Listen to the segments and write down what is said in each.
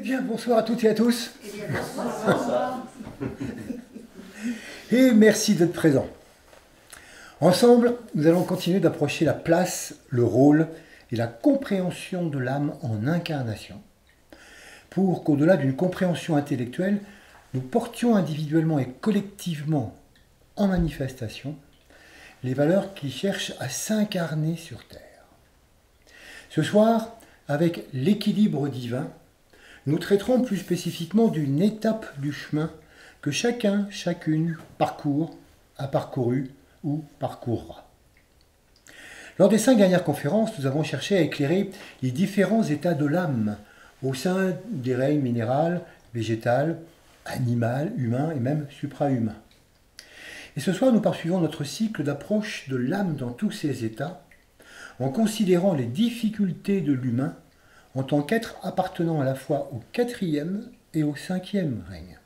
Eh bien, bonsoir à toutes et à tous. Eh bien, bonsoir. Et merci d'être présents. Ensemble, nous allons continuer d'approcher la place, le rôle et la compréhension de l'âme en incarnation, pour qu'au-delà d'une compréhension intellectuelle, nous portions individuellement et collectivement en manifestation les valeurs qui cherchent à s'incarner sur Terre. Ce soir, avec l'équilibre divin, nous traiterons plus spécifiquement d'une étape du chemin que chacun, chacune parcourt, a parcouru ou parcourra. Lors des 5 dernières conférences, nous avons cherché à éclairer les différents états de l'âme au sein des règnes minéral, végétal, animal, humain et même suprahumain. Et ce soir, nous poursuivons notre cycle d'approche de l'âme dans tous ses états, en considérant les difficultés de l'humain en tant qu'être appartenant à la fois au 4e et au 5e règne.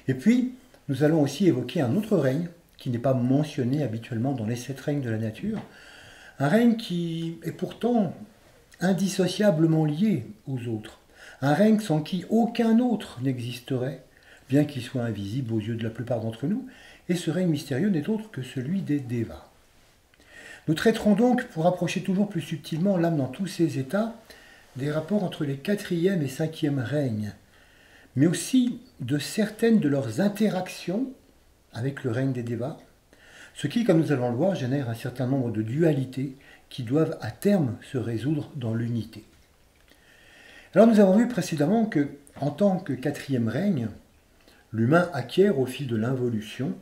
Et puis, nous allons aussi évoquer un autre règne qui n'est pas mentionné habituellement dans les 7 règnes de la nature, un règne qui est pourtant indissociablement lié aux autres, un règne sans qui aucun autre n'existerait, bien qu'il soit invisible aux yeux de la plupart d'entre nous, et ce règne mystérieux n'est autre que celui des Devas. Nous traiterons donc, pour approcher toujours plus subtilement l'âme dans tous ses états, des rapports entre les 4e et 5e règnes, mais aussi de certaines de leurs interactions avec le règne des Devas, ce qui, comme nous allons le voir, génère un certain nombre de dualités qui doivent à terme se résoudre dans l'unité. Alors nous avons vu précédemment que, en tant que 4e règne, l'humain acquiert au fil de l'involution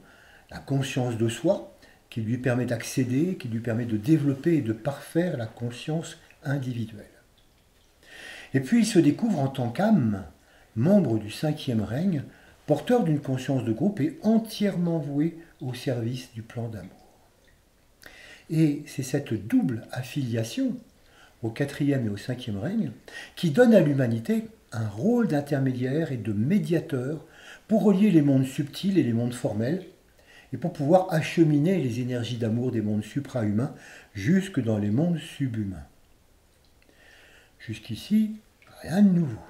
la conscience de soi, qui lui permet d'accéder, qui lui permet de développer et de parfaire la conscience individuelle. Et puis il se découvre en tant qu'âme, membre du 5e règne, porteur d'une conscience de groupe et entièrement voué au service du plan d'amour. Et c'est cette double affiliation au 4e et au 5e règne qui donne à l'humanité un rôle d'intermédiaire et de médiateur pour relier les mondes subtils et les mondes formels, et pour pouvoir acheminer les énergies d'amour des mondes suprahumains jusque dans les mondes subhumains. Jusqu'ici, rien de nouveau.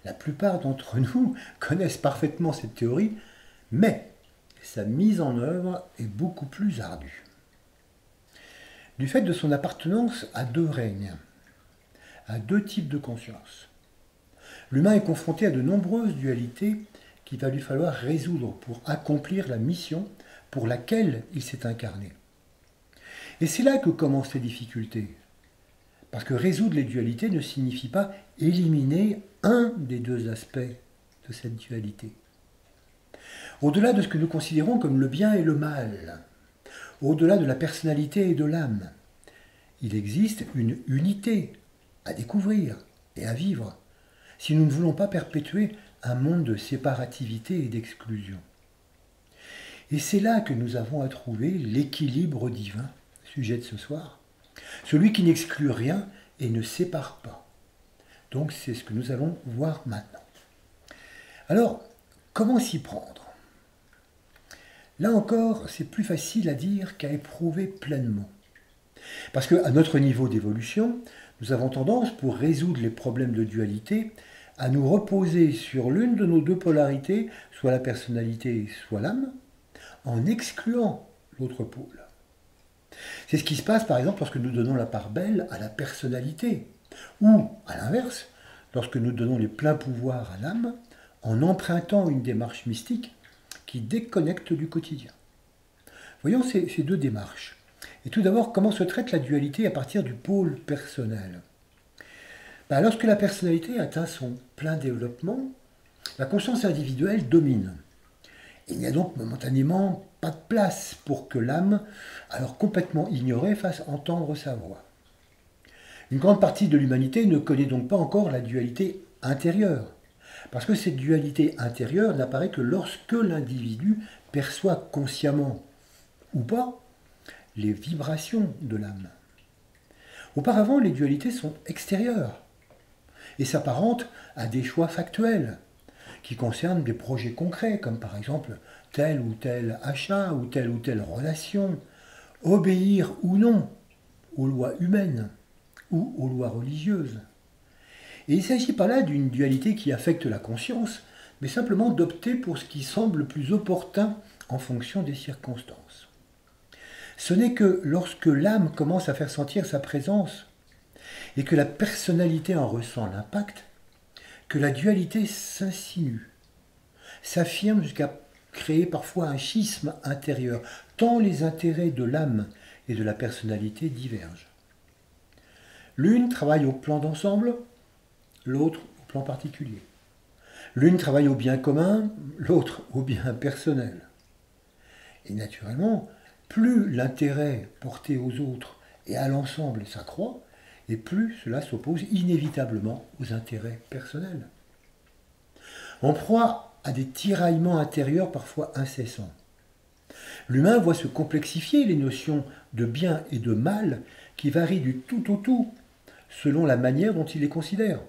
La plupart d'entre nous connaissent parfaitement cette théorie, mais sa mise en œuvre est beaucoup plus ardue. Du fait de son appartenance à 2 règnes, à 2 types de conscience, l'humain est confronté à de nombreuses dualités qu'il va lui falloir résoudre pour accomplir la mission pour laquelle il s'est incarné. Et c'est là que commencent les difficultés. Parce que résoudre les dualités ne signifie pas éliminer un des 2 aspects de cette dualité. Au-delà de ce que nous considérons comme le bien et le mal, au-delà de la personnalité et de l'âme, il existe une unité à découvrir et à vivre, si nous ne voulons pas perpétuer un monde de séparativité et d'exclusion. Et c'est là que nous avons à trouver l'équilibre divin, sujet de ce soir, celui qui n'exclut rien et ne sépare pas. Donc c'est ce que nous allons voir maintenant. Alors, comment s'y prendre? Là encore, c'est plus facile à dire qu'à éprouver pleinement. Parce qu'à notre niveau d'évolution, nous avons tendance, pour résoudre les problèmes de dualité, à nous reposer sur l'une de nos 2 polarités, soit la personnalité, soit l'âme, en excluant l'autre pôle. C'est ce qui se passe par exemple lorsque nous donnons la part belle à la personnalité, ou à l'inverse, lorsque nous donnons les pleins pouvoirs à l'âme, en empruntant une démarche mystique qui déconnecte du quotidien. Voyons ces 2 démarches. Et tout d'abord, comment se traite la dualité à partir du pôle personnel? Lorsque la personnalité atteint son plein développement, la conscience individuelle domine. Il n'y a donc momentanément pas de place pour que l'âme, alors complètement ignorée, fasse entendre sa voix. Une grande partie de l'humanité ne connaît donc pas encore la dualité intérieure, parce que cette dualité intérieure n'apparaît que lorsque l'individu perçoit consciemment, ou pas, les vibrations de l'âme. Auparavant, les dualités sont extérieures et s'apparentent à des choix factuels, qui concernent des projets concrets, comme par exemple tel ou tel achat ou telle relation, obéir ou non aux lois humaines ou aux lois religieuses. Et il ne s'agit pas là d'une dualité qui affecte la conscience, mais simplement d'opter pour ce qui semble le plus opportun en fonction des circonstances. Ce n'est que lorsque l'âme commence à faire sentir sa présence et que la personnalité en ressent l'impact, que la dualité s'insinue, s'affirme jusqu'à créer parfois un schisme intérieur, tant les intérêts de l'âme et de la personnalité divergent. L'une travaille au plan d'ensemble, l'autre au plan particulier. L'une travaille au bien commun, l'autre au bien personnel. Et naturellement, plus l'intérêt porté aux autres et à l'ensemble s'accroît, et plus cela s'oppose inévitablement aux intérêts personnels. En proie à des tiraillements intérieurs parfois incessants. L'humain voit se complexifier les notions de bien et de mal qui varient du tout au tout selon la manière dont il les considère.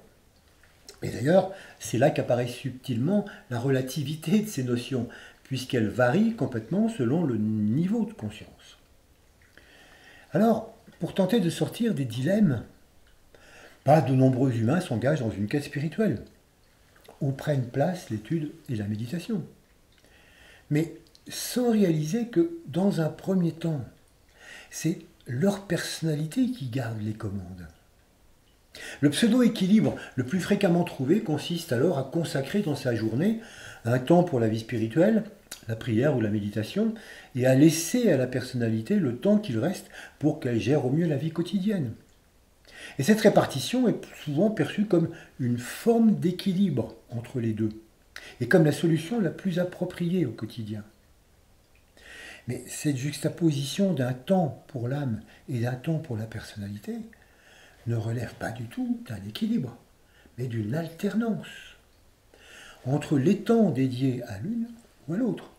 Et d'ailleurs, c'est là qu'apparaît subtilement la relativité de ces notions, puisqu'elles varient complètement selon le niveau de conscience. Alors, pour tenter de sortir des dilemmes, pas de nombreux humains s'engagent dans une quête spirituelle, où prennent place l'étude et la méditation. Mais sans réaliser que, dans un premier temps, c'est leur personnalité qui garde les commandes. Le pseudo-équilibre le plus fréquemment trouvé consiste alors à consacrer dans sa journée un temps pour la vie spirituelle, la prière ou la méditation, et à laisser à la personnalité le temps qu'il reste pour qu'elle gère au mieux la vie quotidienne. Et cette répartition est souvent perçue comme une forme d'équilibre entre les deux, et comme la solution la plus appropriée au quotidien. Mais cette juxtaposition d'un temps pour l'âme et d'un temps pour la personnalité ne relève pas du tout d'un équilibre, mais d'une alternance entre les temps dédiés à l'une ou à l'autre.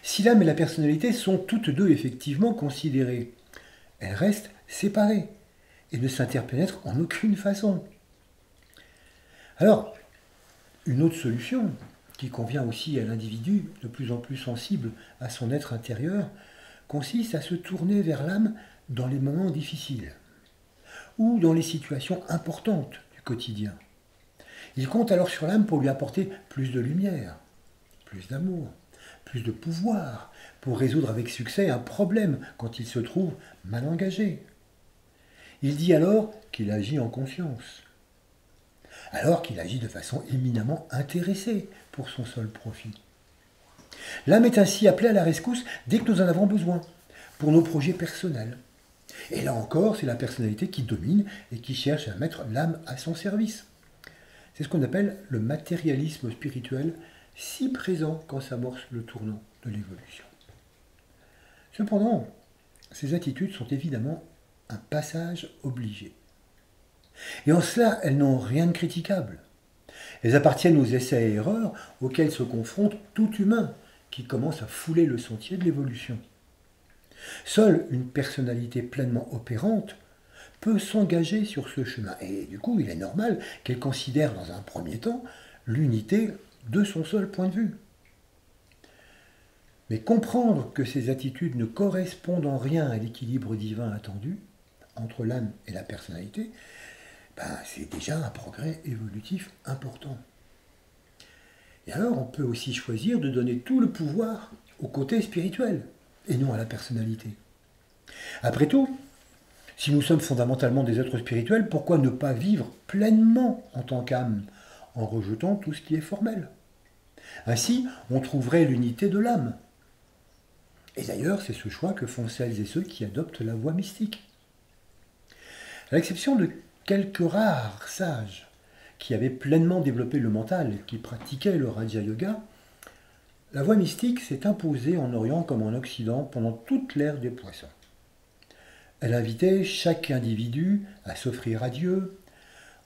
Si l'âme et la personnalité sont toutes deux effectivement considérées, elles restent séparées et ne s'interpénètrent en aucune façon. Alors, une autre solution qui convient aussi à l'individu de plus en plus sensible à son être intérieur consiste à se tourner vers l'âme dans les moments difficiles ou dans les situations importantes du quotidien. Il compte alors sur l'âme pour lui apporter plus de lumière, plus d'amour, plus de pouvoir, pour résoudre avec succès un problème quand il se trouve mal engagé. Il dit alors qu'il agit en conscience, alors qu'il agit de façon éminemment intéressée pour son seul profit. L'âme est ainsi appelée à la rescousse dès que nous en avons besoin, pour nos projets personnels. Et là encore, c'est la personnalité qui domine et qui cherche à mettre l'âme à son service. C'est ce qu'on appelle le matérialisme spirituel, si présent quand s'amorce le tournant de l'évolution. Cependant, ces attitudes sont évidemment un passage obligé. Et en cela, elles n'ont rien de critiquable. Elles appartiennent aux essais et erreurs auxquels se confronte tout humain qui commence à fouler le sentier de l'évolution. Seule une personnalité pleinement opérante peut s'engager sur ce chemin. Et du coup, il est normal qu'elle considère dans un premier temps l'unité de son seul point de vue. Mais comprendre que ces attitudes ne correspondent en rien à l'équilibre divin attendu entre l'âme et la personnalité, c'est déjà un progrès évolutif important. Et alors, on peut aussi choisir de donner tout le pouvoir au côté spirituel, et non à la personnalité. Après tout, si nous sommes fondamentalement des êtres spirituels, pourquoi ne pas vivre pleinement en tant qu'âme, en rejetant tout ce qui est formel? Ainsi, on trouverait l'unité de l'âme. Et d'ailleurs, c'est ce choix que font celles et ceux qui adoptent la voie mystique. À l'exception de quelques rares sages qui avaient pleinement développé le mental et qui pratiquaient le Raja Yoga, la voie mystique s'est imposée en Orient comme en Occident pendant toute l'ère des poissons. Elle invitait chaque individu à s'offrir à Dieu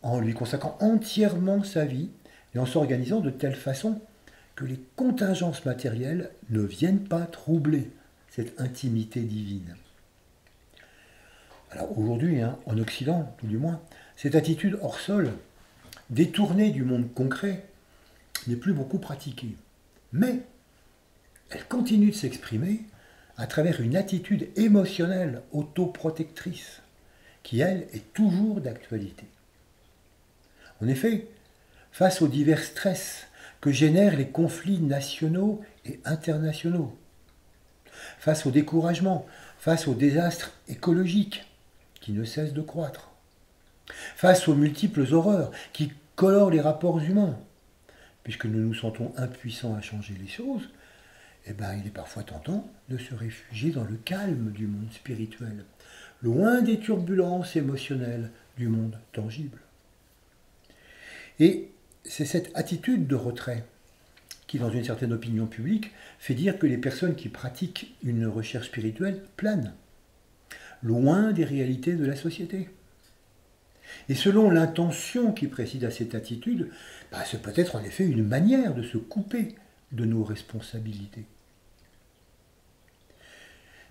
en lui consacrant entièrement sa vie et en s'organisant de telle façon que les contingences matérielles ne viennent pas troubler cette intimité divine. Alors aujourd'hui, en Occident tout du moins, cette attitude hors sol, détournée du monde concret, n'est plus beaucoup pratiquée. Mais elle continue de s'exprimer à travers une attitude émotionnelle autoprotectrice, qui, elle, est toujours d'actualité. En effet, face aux divers stress que génèrent les conflits nationaux et internationaux, face au découragement, face aux désastres écologiques qui ne cessent de croître, face aux multiples horreurs qui colorent les rapports humains, puisque nous nous sentons impuissants à changer les choses, il est parfois tentant de se réfugier dans le calme du monde spirituel, loin des turbulences émotionnelles du monde tangible. Et c'est cette attitude de retrait qui, dans une certaine opinion publique, fait dire que les personnes qui pratiquent une recherche spirituelle planent, loin des réalités de la société. Et selon l'intention qui préside à cette attitude, ce peut être en effet une manière de se couper de nos responsabilités.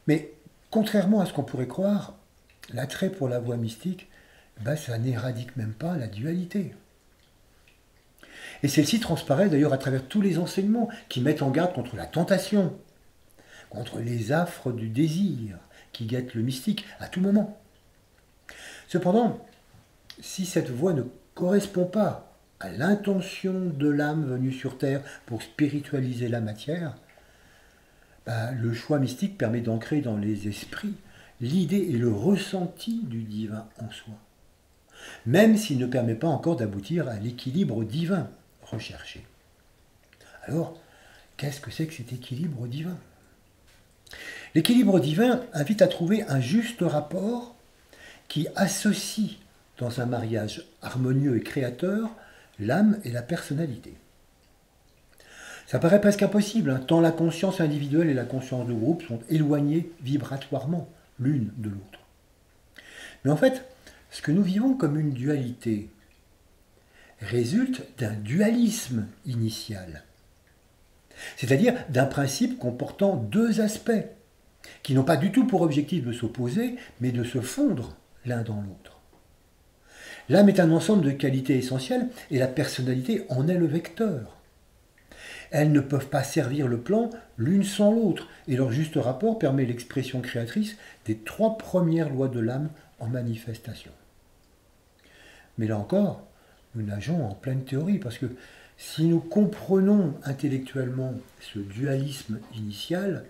Mais contrairement à ce qu'on pourrait croire, l'attrait pour la voie mystique, ça n'éradique même pas la dualité. Et celle-ci transparaît d'ailleurs à travers tous les enseignements qui mettent en garde contre la tentation, contre les affres du désir qui guettent le mystique à tout moment. Cependant, si cette voie ne correspond pas à l'intention de l'âme venue sur Terre pour spiritualiser la matière, le choix mystique permet d'ancrer dans les esprits l'idée et le ressenti du divin en soi, même s'il ne permet pas encore d'aboutir à l'équilibre divin recherché. Alors, qu'est-ce que c'est que cet équilibre divin ? L'équilibre divin invite à trouver un juste rapport qui associe dans un mariage harmonieux et créateur l'âme et la personnalité. Ça paraît presque impossible, tant la conscience individuelle et la conscience de groupe sont éloignées vibratoirement l'une de l'autre. Mais en fait, ce que nous vivons comme une dualité résulte d'un dualisme initial, c'est-à-dire d'un principe comportant deux aspects, qui n'ont pas du tout pour objectif de s'opposer, mais de se fondre l'un dans l'autre. L'âme est un ensemble de qualités essentielles, et la personnalité en est le vecteur. Elles ne peuvent pas servir le plan l'une sans l'autre, et leur juste rapport permet l'expression créatrice des trois premières lois de l'âme en manifestation. Mais là encore, nous nageons en pleine théorie, parce que si nous comprenons intellectuellement ce dualisme initial,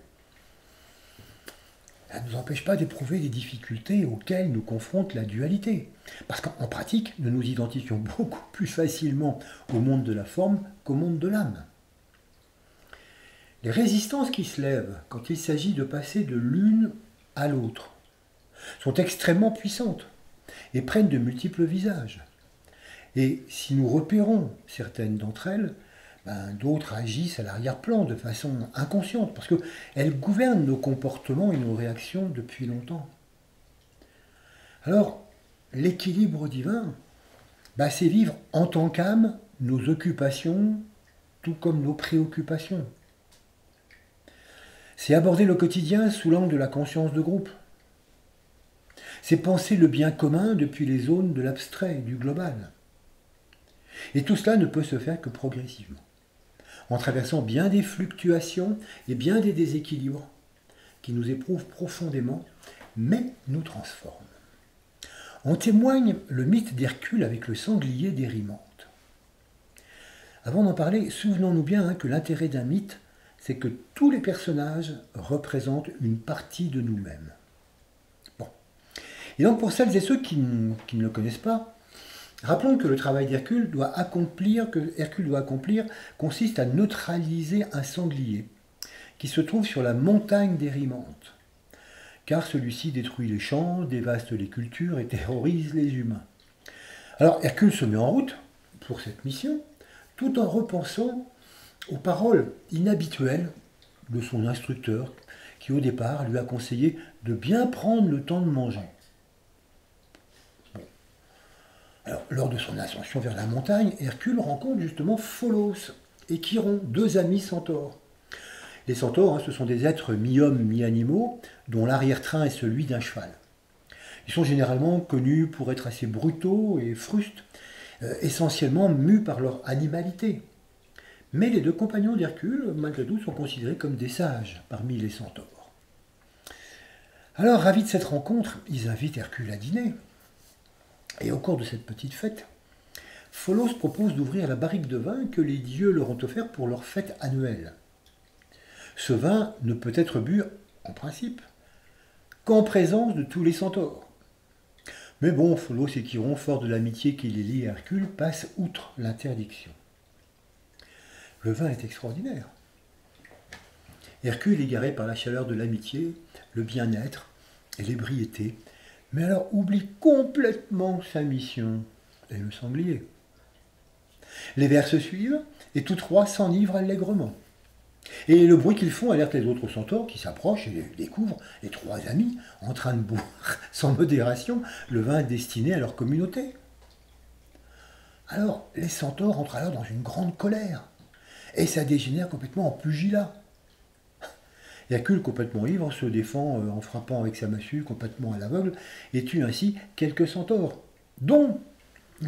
ça ne nous empêche pas d'éprouver les difficultés auxquelles nous confronte la dualité. Parce qu'en pratique, nous nous identifions beaucoup plus facilement au monde de la forme qu'au monde de l'âme. Les résistances qui se lèvent quand il s'agit de passer de l'une à l'autre sont extrêmement puissantes et prennent de multiples visages. Et si nous repérons certaines d'entre elles, d'autres agissent à l'arrière-plan de façon inconsciente, parce qu'elles gouvernent nos comportements et nos réactions depuis longtemps. Alors, l'équilibre divin, c'est vivre en tant qu'âme nos occupations, tout comme nos préoccupations. C'est aborder le quotidien sous l'angle de la conscience de groupe. C'est penser le bien commun depuis les zones de l'abstrait, du global. Et tout cela ne peut se faire que progressivement, en traversant bien des fluctuations et bien des déséquilibres qui nous éprouvent profondément, mais nous transforment. En témoigne le mythe d'Hercule avec le sanglier d'Érimante. Avant d'en parler, souvenons-nous bien que l'intérêt d'un mythe, c'est que tous les personnages représentent une partie de nous-mêmes. Bon. Et donc pour celles et ceux qui ne le connaissent pas, rappelons que le travail d'Hercule doit accomplir consiste à neutraliser un sanglier qui se trouve sur la montagne d'Érimante, car celui-ci détruit les champs, dévaste les cultures et terrorise les humains. Alors Hercule se met en route pour cette mission, tout en repensant aux paroles inhabituelles de son instructeur, qui au départ lui a conseillé de bien prendre le temps de manger. Bon. Alors, lors de son ascension vers la montagne, Hercule rencontre justement Pholos et Chiron, deux amis centaures. Les centaures, ce sont des êtres mi-hommes, mi-animaux, dont l'arrière-train est celui d'un cheval. Ils sont généralement connus pour être assez brutaux et frustes, essentiellement mus par leur animalité. Mais les deux compagnons d'Hercule, malgré tout, sont considérés comme des sages parmi les centaures. Alors, ravis de cette rencontre, ils invitent Hercule à dîner. Et au cours de cette petite fête, Pholos propose d'ouvrir la barrique de vin que les dieux leur ont offert pour leur fête annuelle. Ce vin ne peut être bu, en principe, qu'en présence de tous les centaures. Mais bon, Pholos et Chiron, fort de l'amitié qui les lie à Hercule, passent outre l'interdiction. Le vin est extraordinaire. Hercule, égaré par la chaleur de l'amitié, le bien-être et l'ébriété, mais alors oublie complètement sa mission et le sanglier. Les vers se suivent et tous trois s'enivrent allègrement. Et le bruit qu'ils font alerte les autres centaures qui s'approchent et découvrent les trois amis en train de boire sans modération le vin destiné à leur communauté. Alors les centaures entrent alors dans une grande colère et ça dégénère complètement en pugilat. Hercule, complètement ivre, se défend en frappant avec sa massue complètement à l'aveugle et tue ainsi quelques centaures, dont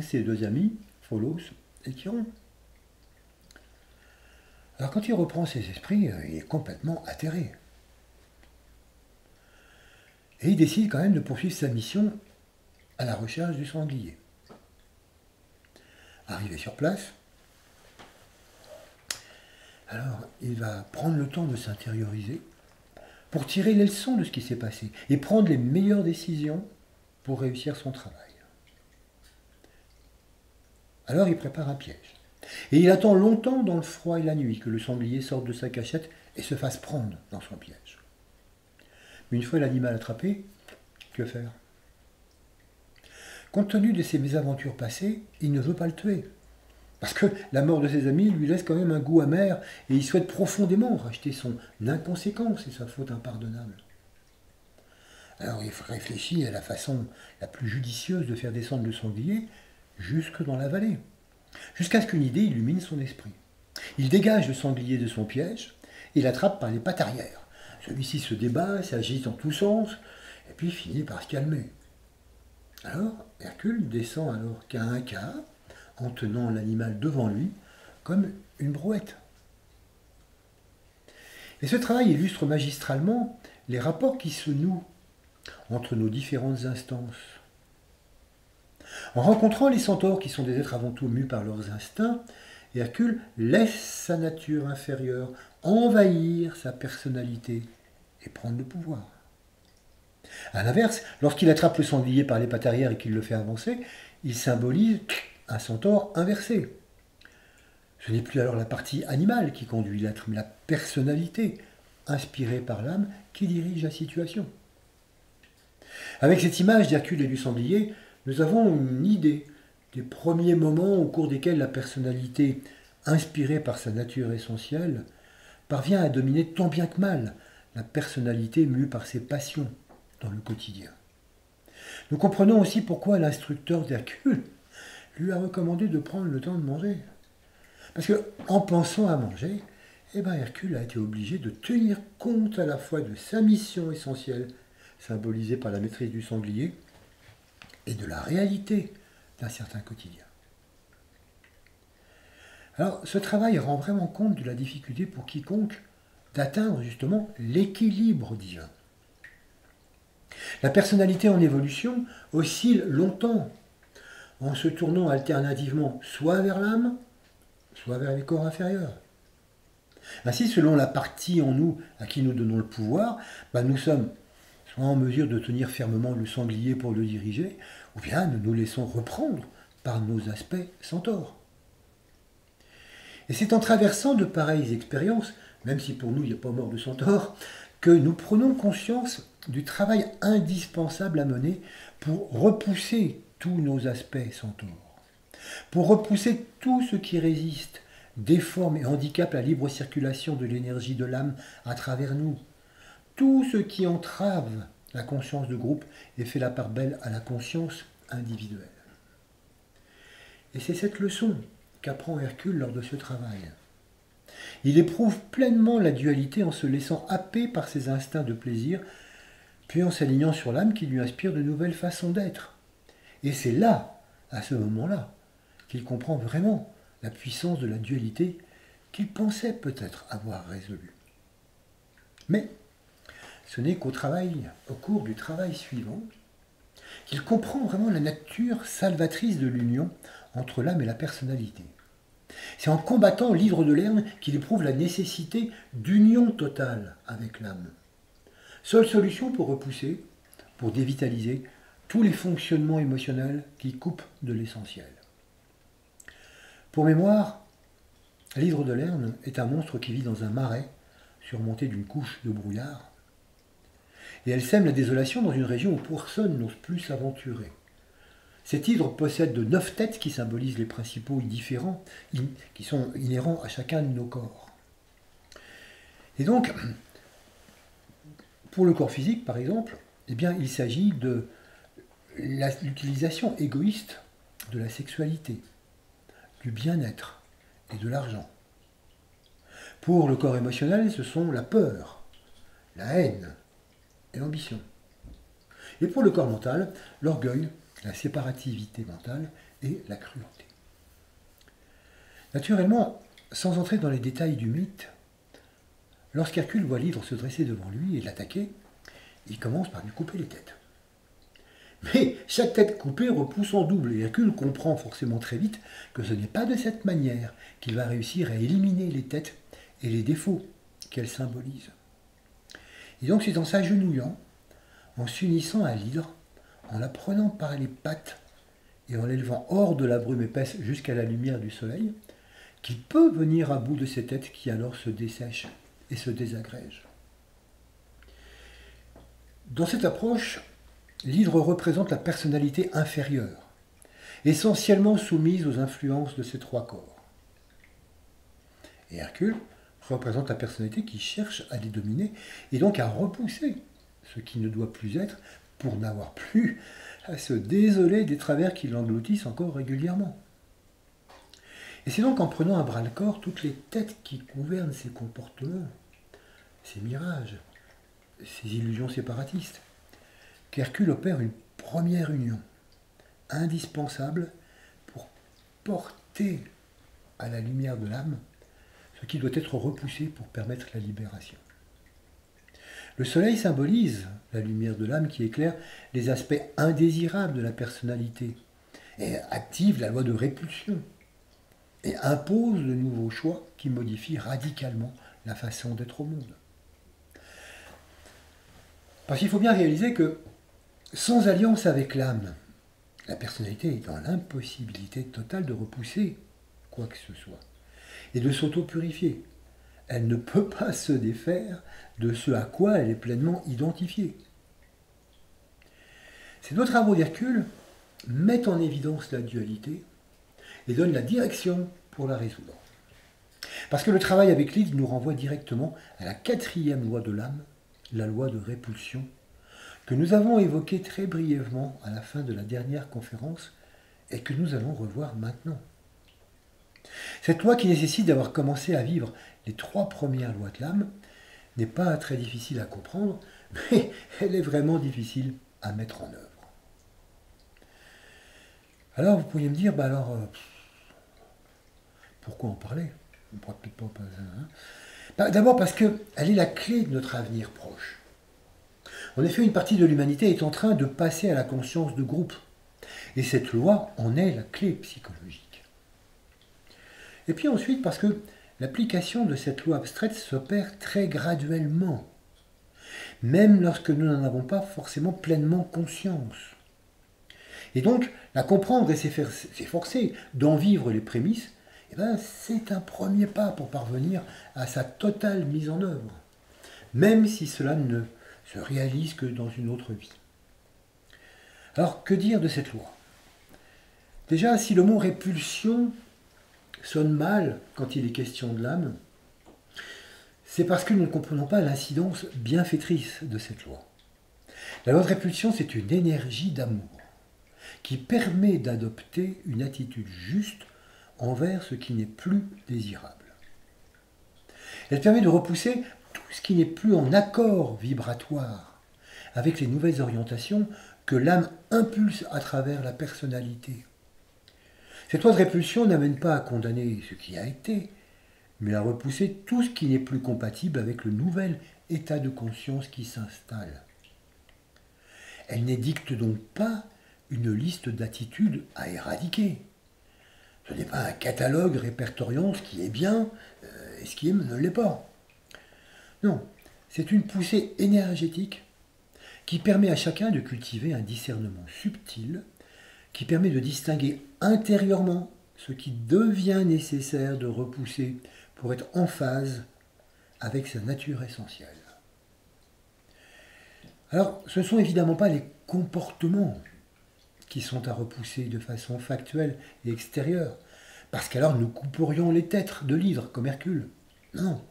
ses deux amis, Pholos et Chiron. Alors quand il reprend ses esprits, il est complètement atterré. Et il décide quand même de poursuivre sa mission à la recherche du sanglier. Arrivé sur place, alors il va prendre le temps de s'intérioriser pour tirer les leçons de ce qui s'est passé et prendre les meilleures décisions pour réussir son travail. Alors il prépare un piège. Et il attend longtemps dans le froid et la nuit que le sanglier sorte de sa cachette et se fasse prendre dans son piège. Mais une fois l'animal attrapé, que faire? Compte tenu de ses mésaventures passées, il ne veut pas le tuer. Parce que la mort de ses amis lui laisse quand même un goût amer et il souhaite profondément racheter son inconséquence et sa faute impardonnable. Alors il réfléchit à la façon la plus judicieuse de faire descendre le sanglier jusque dans la vallée, jusqu'à ce qu'une idée illumine son esprit. Il dégage le sanglier de son piège et l'attrape par les pattes arrière. Celui-ci se débat, s'agite en tous sens, et puis finit par se calmer. Alors, Hercule descend alors qu'à un quart, en tenant l'animal devant lui, comme une brouette. Et ce travail illustre magistralement les rapports qui se nouent entre nos différentes instances. En rencontrant les centaures, qui sont des êtres avant tout mus par leurs instincts, Hercule laisse sa nature inférieure envahir sa personnalité et prendre le pouvoir. A l'inverse, lorsqu'il attrape le sanglier par les pattes arrière et qu'il le fait avancer, il symbolise un centaure inversé. Ce n'est plus alors la partie animale qui conduit l'être, mais la personnalité, inspirée par l'âme, qui dirige la situation. Avec cette image d'Hercule et du sanglier, nous avons une idée des premiers moments au cours desquels la personnalité, inspirée par sa nature essentielle, parvient à dominer tant bien que mal la personnalité mue par ses passions dans le quotidien. Nous comprenons aussi pourquoi l'instructeur d'Hercule lui a recommandé de prendre le temps de manger. Parce que, en pensant à manger, Hercule a été obligé de tenir compte à la fois de sa mission essentielle, symbolisée par la maîtrise du sanglier, et de la réalité d'un certain quotidien. Alors, ce travail rend vraiment compte de la difficulté pour quiconque d'atteindre justement l'équilibre divin. La personnalité en évolution oscille longtemps en se tournant alternativement soit vers l'âme, soit vers les corps inférieurs. Ainsi, selon la partie en nous à qui nous donnons le pouvoir, nous sommes soit en mesure de tenir fermement le sanglier pour le diriger, ou bien nous nous laissons reprendre par nos aspects centaures. Et c'est en traversant de pareilles expériences, même si pour nous il n'y a pas mort de centaure, que nous prenons conscience du travail indispensable à mener pour repousser tous nos aspects centaures, pour repousser tout ce qui résiste, déforme et handicape la libre circulation de l'énergie de l'âme à travers nous, tout ce qui entrave la conscience de groupe et fait la part belle à la conscience individuelle. Et c'est cette leçon qu'apprend Hercule lors de ce travail. Il éprouve pleinement la dualité en se laissant happer par ses instincts de plaisir, puis en s'alignant sur l'âme qui lui inspire de nouvelles façons d'être. Et c'est là, à ce moment-là, qu'il comprend vraiment la puissance de la dualité qu'il pensait peut-être avoir résolue. Mais ce n'est qu'au cours du travail suivant, qu'il comprend vraiment la nature salvatrice de l'union entre l'âme et la personnalité. C'est en combattant l'hydre de Lerne qu'il éprouve la nécessité d'union totale avec l'âme. Seule solution pour repousser, pour dévitaliser tous les fonctionnements émotionnels qui coupent de l'essentiel. Pour mémoire, l'hydre de Lerne est un monstre qui vit dans un marais surmonté d'une couche de brouillard. Et elle sème la désolation dans une région où personne n'ose plus s'aventurer. Cet hydre possède de 9 têtes qui symbolisent les principaux différents, qui sont inhérents à chacun de nos corps. Et donc, pour le corps physique, par exemple, eh bien, il s'agit de l'utilisation égoïste de la sexualité, du bien-être et de l'argent. Pour le corps émotionnel, ce sont la peur, la haine et l'ambition. Et pour le corps mental, l'orgueil, la séparativité mentale et la cruauté. Naturellement, sans entrer dans les détails du mythe, lorsqu'Hercule voit l'hydre se dresser devant lui et l'attaquer, il commence par lui couper les têtes. Mais chaque tête coupée repousse en double, et Hercule comprend forcément très vite que ce n'est pas de cette manière qu'il va réussir à éliminer les têtes et les défauts qu'elles symbolisent. Et donc c'est en s'agenouillant, en s'unissant à l'hydre, en la prenant par les pattes et en l'élevant hors de la brume épaisse jusqu'à la lumière du soleil, qu'il peut venir à bout de ces têtes qui alors se dessèchent et se désagrègent. Dans cette approche, l'hydre représente la personnalité inférieure, essentiellement soumise aux influences de ces 3 corps. Et Hercule représente la personnalité qui cherche à les dominer et donc à repousser ce qui ne doit plus être pour n'avoir plus à se désoler des travers qui l'engloutissent encore régulièrement. Et c'est donc en prenant à bras-le-corps toutes les têtes qui gouvernent ces comportements, ces mirages, ces illusions séparatistes, qu'Hercule opère une première union, indispensable pour porter à la lumière de l'âme ce qui doit être repoussé pour permettre la libération. Le soleil symbolise la lumière de l'âme qui éclaire les aspects indésirables de la personnalité et active la loi de répulsion et impose de nouveaux choix qui modifient radicalement la façon d'être au monde. Parce qu'il faut bien réaliser que sans alliance avec l'âme, la personnalité est dans l'impossibilité totale de repousser quoi que ce soit et de s'auto-purifier. Elle ne peut pas se défaire de ce à quoi elle est pleinement identifiée. Ces 2 travaux d'Hercule mettent en évidence la dualité et donnent la direction pour la résoudre. Parce que le travail avec l'hydre nous renvoie directement à la 4e loi de l'âme, la loi de répulsion, que nous avons évoquée très brièvement à la fin de la dernière conférence et que nous allons revoir maintenant. Cette loi qui nécessite d'avoir commencé à vivre les 3 premières lois de l'âme n'est pas très difficile à comprendre, mais elle est vraiment difficile à mettre en œuvre. Alors vous pourriez me dire, pourquoi en parler? On ne pourra peut-être pas passer. D'abord parce qu'elle est la clé de notre avenir proche. En effet, une partie de l'humanité est en train de passer à la conscience de groupe. Et cette loi en est la clé psychologique. Et puis ensuite, parce que l'application de cette loi abstraite s'opère très graduellement, même lorsque nous n'en avons pas forcément pleinement conscience. Et donc, la comprendre et s'efforcer d'en vivre les prémices, c'est un premier pas pour parvenir à sa totale mise en œuvre, même si cela ne se réalise que dans une autre vie. Alors, que dire de cette loi? Déjà, si le mot répulsion sonne mal quand il est question de l'âme, c'est parce que nous ne comprenons pas l'incidence bienfaitrice de cette loi. La loi de répulsion, c'est une énergie d'amour qui permet d'adopter une attitude juste envers ce qui n'est plus désirable. Elle permet de repousser tout ce qui n'est plus en accord vibratoire avec les nouvelles orientations que l'âme impulse à travers la personnalité. Cette loi de répulsion n'amène pas à condamner ce qui a été, mais à repousser tout ce qui n'est plus compatible avec le nouvel état de conscience qui s'installe. Elle n'édicte donc pas une liste d'attitudes à éradiquer, Ce n'est pas un catalogue répertoriant ce qui est bien et ce qui ne l'est pas. Non, c'est une poussée énergétique qui permet à chacun de cultiver un discernement subtil, qui permet de distinguer intérieurement ce qui devient nécessaire de repousser pour être en phase avec sa nature essentielle. Alors, ce ne sont évidemment pas les comportements qui sont à repousser de façon factuelle et extérieure, parce qu'alors nous couperions les têtes de l'hydre comme Hercule. Non,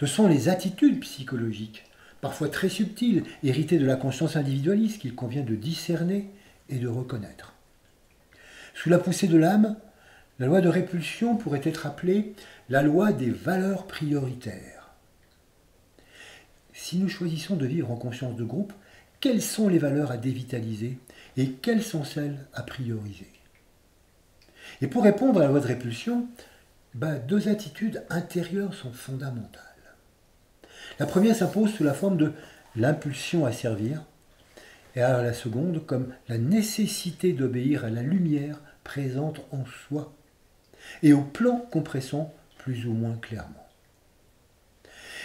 ce sont les attitudes psychologiques, parfois très subtiles, héritées de la conscience individualiste qu'il convient de discerner et de reconnaître. Sous la poussée de l'âme, la loi de répulsion pourrait être appelée la loi des valeurs prioritaires. Si nous choisissons de vivre en conscience de groupe, quelles sont les valeurs à dévitaliser et quelles sont celles à prioriser? Et pour répondre à la loi de répulsion, deux attitudes intérieures sont fondamentales. La première s'impose sous la forme de l'impulsion à servir, et alors la seconde comme la nécessité d'obéir à la lumière présente en soi, et au plan qu'on pressent plus ou moins clairement.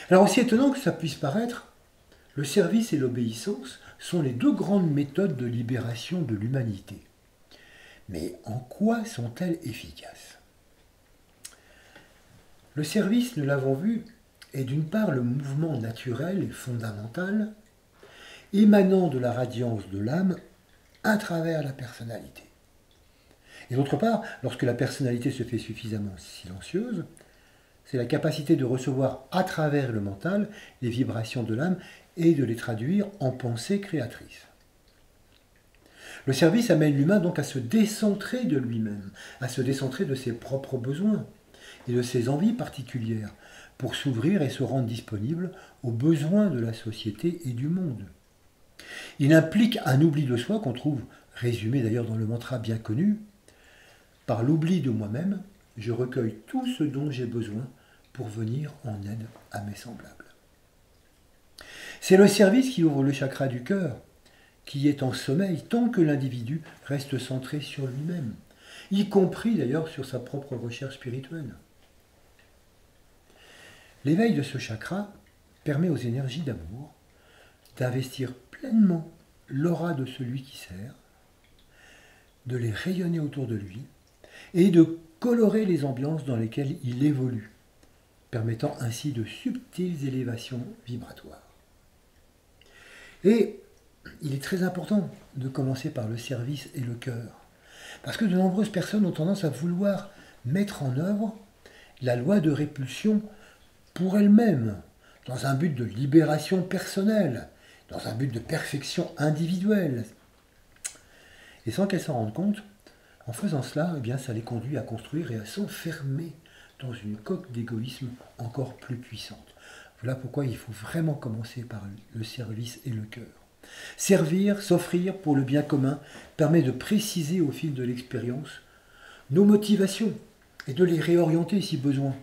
Alors aussi étonnant que ça puisse paraître, le service et l'obéissance sont les deux grandes méthodes de libération de l'humanité. Mais en quoi sont-elles efficaces? Le service, nous l'avons vu, est d'une part le mouvement naturel et fondamental, émanant de la radiance de l'âme à travers la personnalité. Et d'autre part, lorsque la personnalité se fait suffisamment silencieuse, c'est la capacité de recevoir à travers le mental les vibrations de l'âme et de les traduire en pensée créatrice. Le service amène l'humain donc à se décentrer de lui-même, à se décentrer de ses propres besoins et de ses envies particulières, pour s'ouvrir et se rendre disponible aux besoins de la société et du monde. Il implique un oubli de soi qu'on trouve résumé d'ailleurs dans le mantra bien connu. Par l'oubli de moi-même, je recueille tout ce dont j'ai besoin pour venir en aide à mes semblables. C'est le service qui ouvre le chakra du cœur, qui est en sommeil tant que l'individu reste centré sur lui-même, y compris d'ailleurs sur sa propre recherche spirituelle. L'éveil de ce chakra permet aux énergies d'amour d'investir pleinement l'aura de celui qui sert, de les rayonner autour de lui et de colorer les ambiances dans lesquelles il évolue, permettant ainsi de subtiles élévations vibratoires. Et il est très important de commencer par le service et le cœur, parce que de nombreuses personnes ont tendance à vouloir mettre en œuvre la loi de répulsion pour elles-mêmes, dans un but de libération personnelle, dans un but de perfection individuelle. Et sans qu'elles s'en rendent compte, en faisant cela, eh bien, ça les conduit à construire et à s'enfermer dans une coque d'égoïsme encore plus puissante. Voilà pourquoi il faut vraiment commencer par le service et le cœur. Servir, s'offrir pour le bien commun permet de préciser au fil de l'expérience nos motivations et de les réorienter si besoin,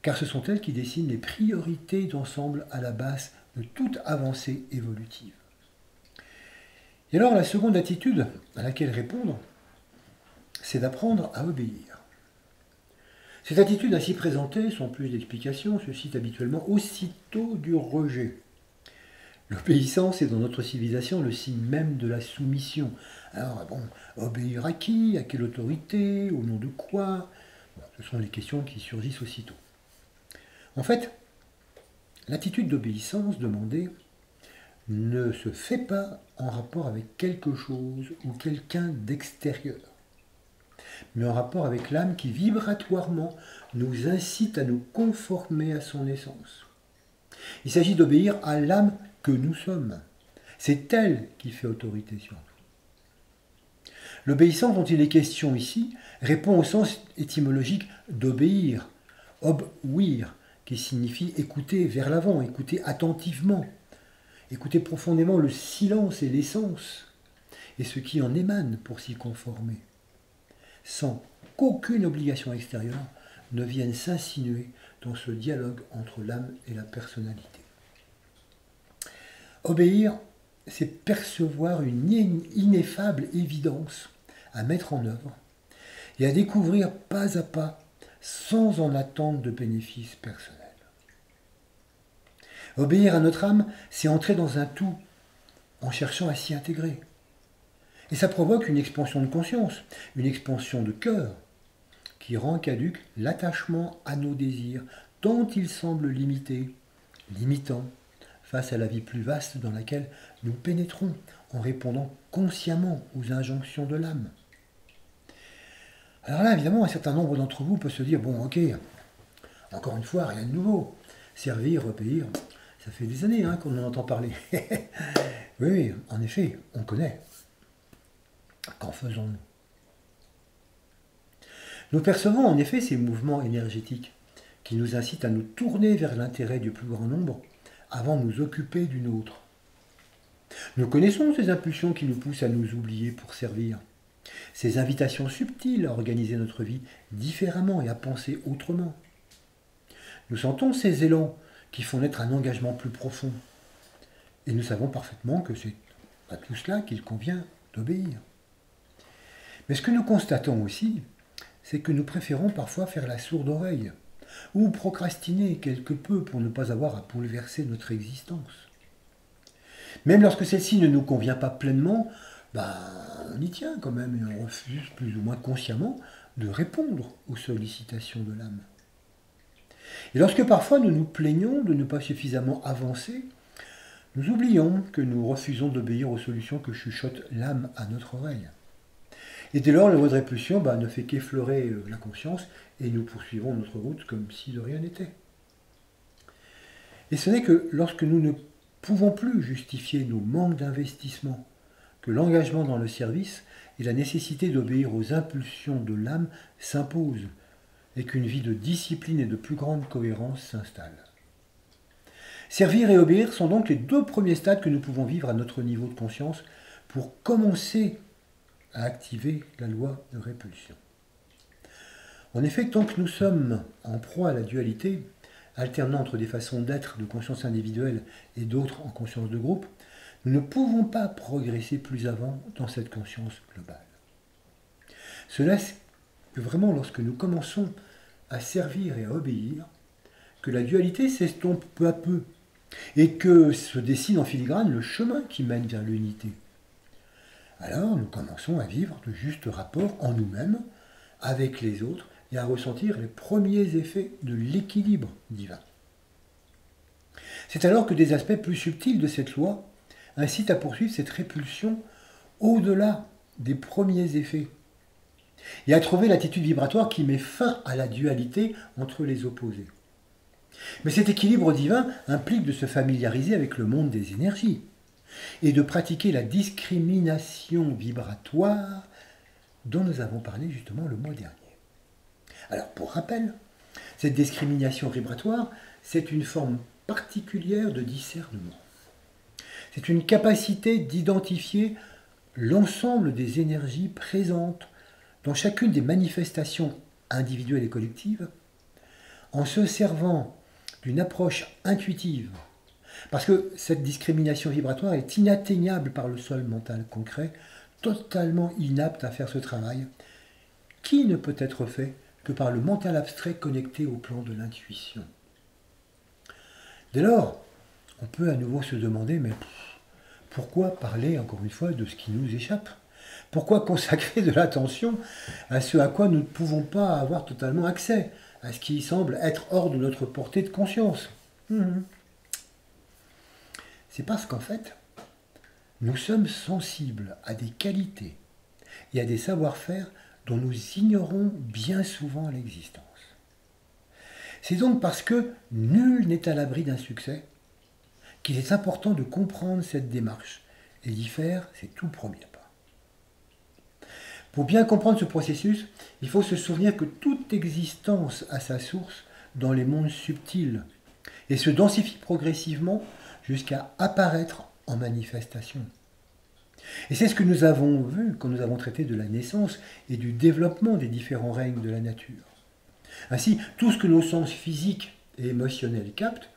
car ce sont elles qui dessinent les priorités d'ensemble à la base de toute avancée évolutive. Et alors la seconde attitude à laquelle répondre, c'est d'apprendre à obéir. Cette attitude ainsi présentée, sans plus d'explication, suscite habituellement aussitôt du rejet. L'obéissance est dans notre civilisation le signe même de la soumission. Alors, obéir à qui? À quelle autorité? Au nom de quoi? Ce sont les questions qui surgissent aussitôt. En fait, l'attitude d'obéissance demandée ne se fait pas en rapport avec quelque chose ou quelqu'un d'extérieur, mais en rapport avec l'âme qui vibratoirement nous incite à nous conformer à son essence. Il s'agit d'obéir à l'âme que nous sommes. C'est elle qui fait autorité sur nous. L'obéissance dont il est question ici répond au sens étymologique d'obéir, obouir, qui signifie écouter vers l'avant, écouter attentivement, écouter profondément le silence et l'essence, et ce qui en émane pour s'y conformer, sans qu'aucune obligation extérieure ne vienne s'insinuer dans ce dialogue entre l'âme et la personnalité. Obéir, c'est percevoir une ineffable évidence à mettre en œuvre et à découvrir pas à pas, sans en attendre de bénéfices personnels. Obéir à notre âme, c'est entrer dans un tout, en cherchant à s'y intégrer. Et ça provoque une expansion de conscience, une expansion de cœur, qui rend caduque l'attachement à nos désirs, tant ils semblent limités, limitants, face à la vie plus vaste dans laquelle nous pénétrons en répondant consciemment aux injonctions de l'âme. Alors là, évidemment, un certain nombre d'entre vous peut se dire, bon, ok, encore une fois, rien de nouveau. Servir, obéir, ça fait des années qu'on en entend parler. Oui, en effet, on connaît. Qu'en faisons-nous? Nous percevons en effet ces mouvements énergétiques qui nous incitent à nous tourner vers l'intérêt du plus grand nombre avant de nous occuper d'une autre. Nous connaissons ces impulsions qui nous poussent à nous oublier pour servir, ces invitations subtiles à organiser notre vie différemment et à penser autrement. Nous sentons ces élans qui font naître un engagement plus profond. Et nous savons parfaitement que c'est à tout cela qu'il convient d'obéir. Mais ce que nous constatons aussi, c'est que nous préférons parfois faire la sourde oreille, ou procrastiner quelque peu pour ne pas avoir à bouleverser notre existence. Même lorsque celle-ci ne nous convient pas pleinement, on y tient quand même et on refuse plus ou moins consciemment de répondre aux sollicitations de l'âme. Et lorsque parfois nous nous plaignons de ne pas suffisamment avancer, nous oublions que nous refusons d'obéir aux solutions que chuchote l'âme à notre oreille. Et dès lors, le mot de répulsion ne fait qu'effleurer la conscience et nous poursuivons notre route comme si de rien n'était. Et ce n'est que lorsque nous ne pouvons plus justifier nos manques d'investissement que l'engagement dans le service et la nécessité d'obéir aux impulsions de l'âme s'imposent et qu'une vie de discipline et de plus grande cohérence s'installe. Servir et obéir sont donc les deux premiers stades que nous pouvons vivre à notre niveau de conscience pour commencer à activer la loi de répulsion. En effet, tant que nous sommes en proie à la dualité, alternant entre des façons d'être de conscience individuelle et d'autres en conscience de groupe, nous ne pouvons pas progresser plus avant dans cette conscience globale. Cela, c'est que vraiment lorsque nous commençons à servir et à obéir, que la dualité s'estompe peu à peu, et que se dessine en filigrane le chemin qui mène vers l'unité. Alors nous commençons à vivre de justes rapports en nous-mêmes, avec les autres, et à ressentir les premiers effets de l'équilibre divin. C'est alors que des aspects plus subtils de cette loi incitent à poursuivre cette répulsion au-delà des premiers effets, et à trouver l'attitude vibratoire qui met fin à la dualité entre les opposés. Mais cet équilibre divin implique de se familiariser avec le monde des énergies et de pratiquer la discrimination vibratoire dont nous avons parlé justement le mois dernier. Alors, pour rappel, cette discrimination vibratoire, c'est une forme particulière de discernement. C'est une capacité d'identifier l'ensemble des énergies présentes dans chacune des manifestations individuelles et collectives en se servant d'une approche intuitive. Parce que cette discrimination vibratoire est inatteignable par le sol mental concret, totalement inapte à faire ce travail, qui ne peut être fait que par le mental abstrait connecté au plan de l'intuition. Dès lors, on peut à nouveau se demander, mais pourquoi parler encore une fois de ce qui nous échappe? Pourquoi consacrer de l'attention à ce à quoi nous ne pouvons pas avoir totalement accès, à ce qui semble être hors de notre portée de conscience? C'est parce qu'en fait, nous sommes sensibles à des qualités et à des savoir-faire dont nous ignorons bien souvent l'existence. C'est donc parce que nul n'est à l'abri d'un succès qu'il est important de comprendre cette démarche et d'y faire ses tout premiers pas. Pour bien comprendre ce processus, il faut se souvenir que toute existence a sa source dans les mondes subtils et se densifie progressivement jusqu'à apparaître en manifestation. Et c'est ce que nous avons vu quand nous avons traité de la naissance et du développement des différents règnes de la nature. Ainsi, tout ce que nos sens physiques et émotionnels captent,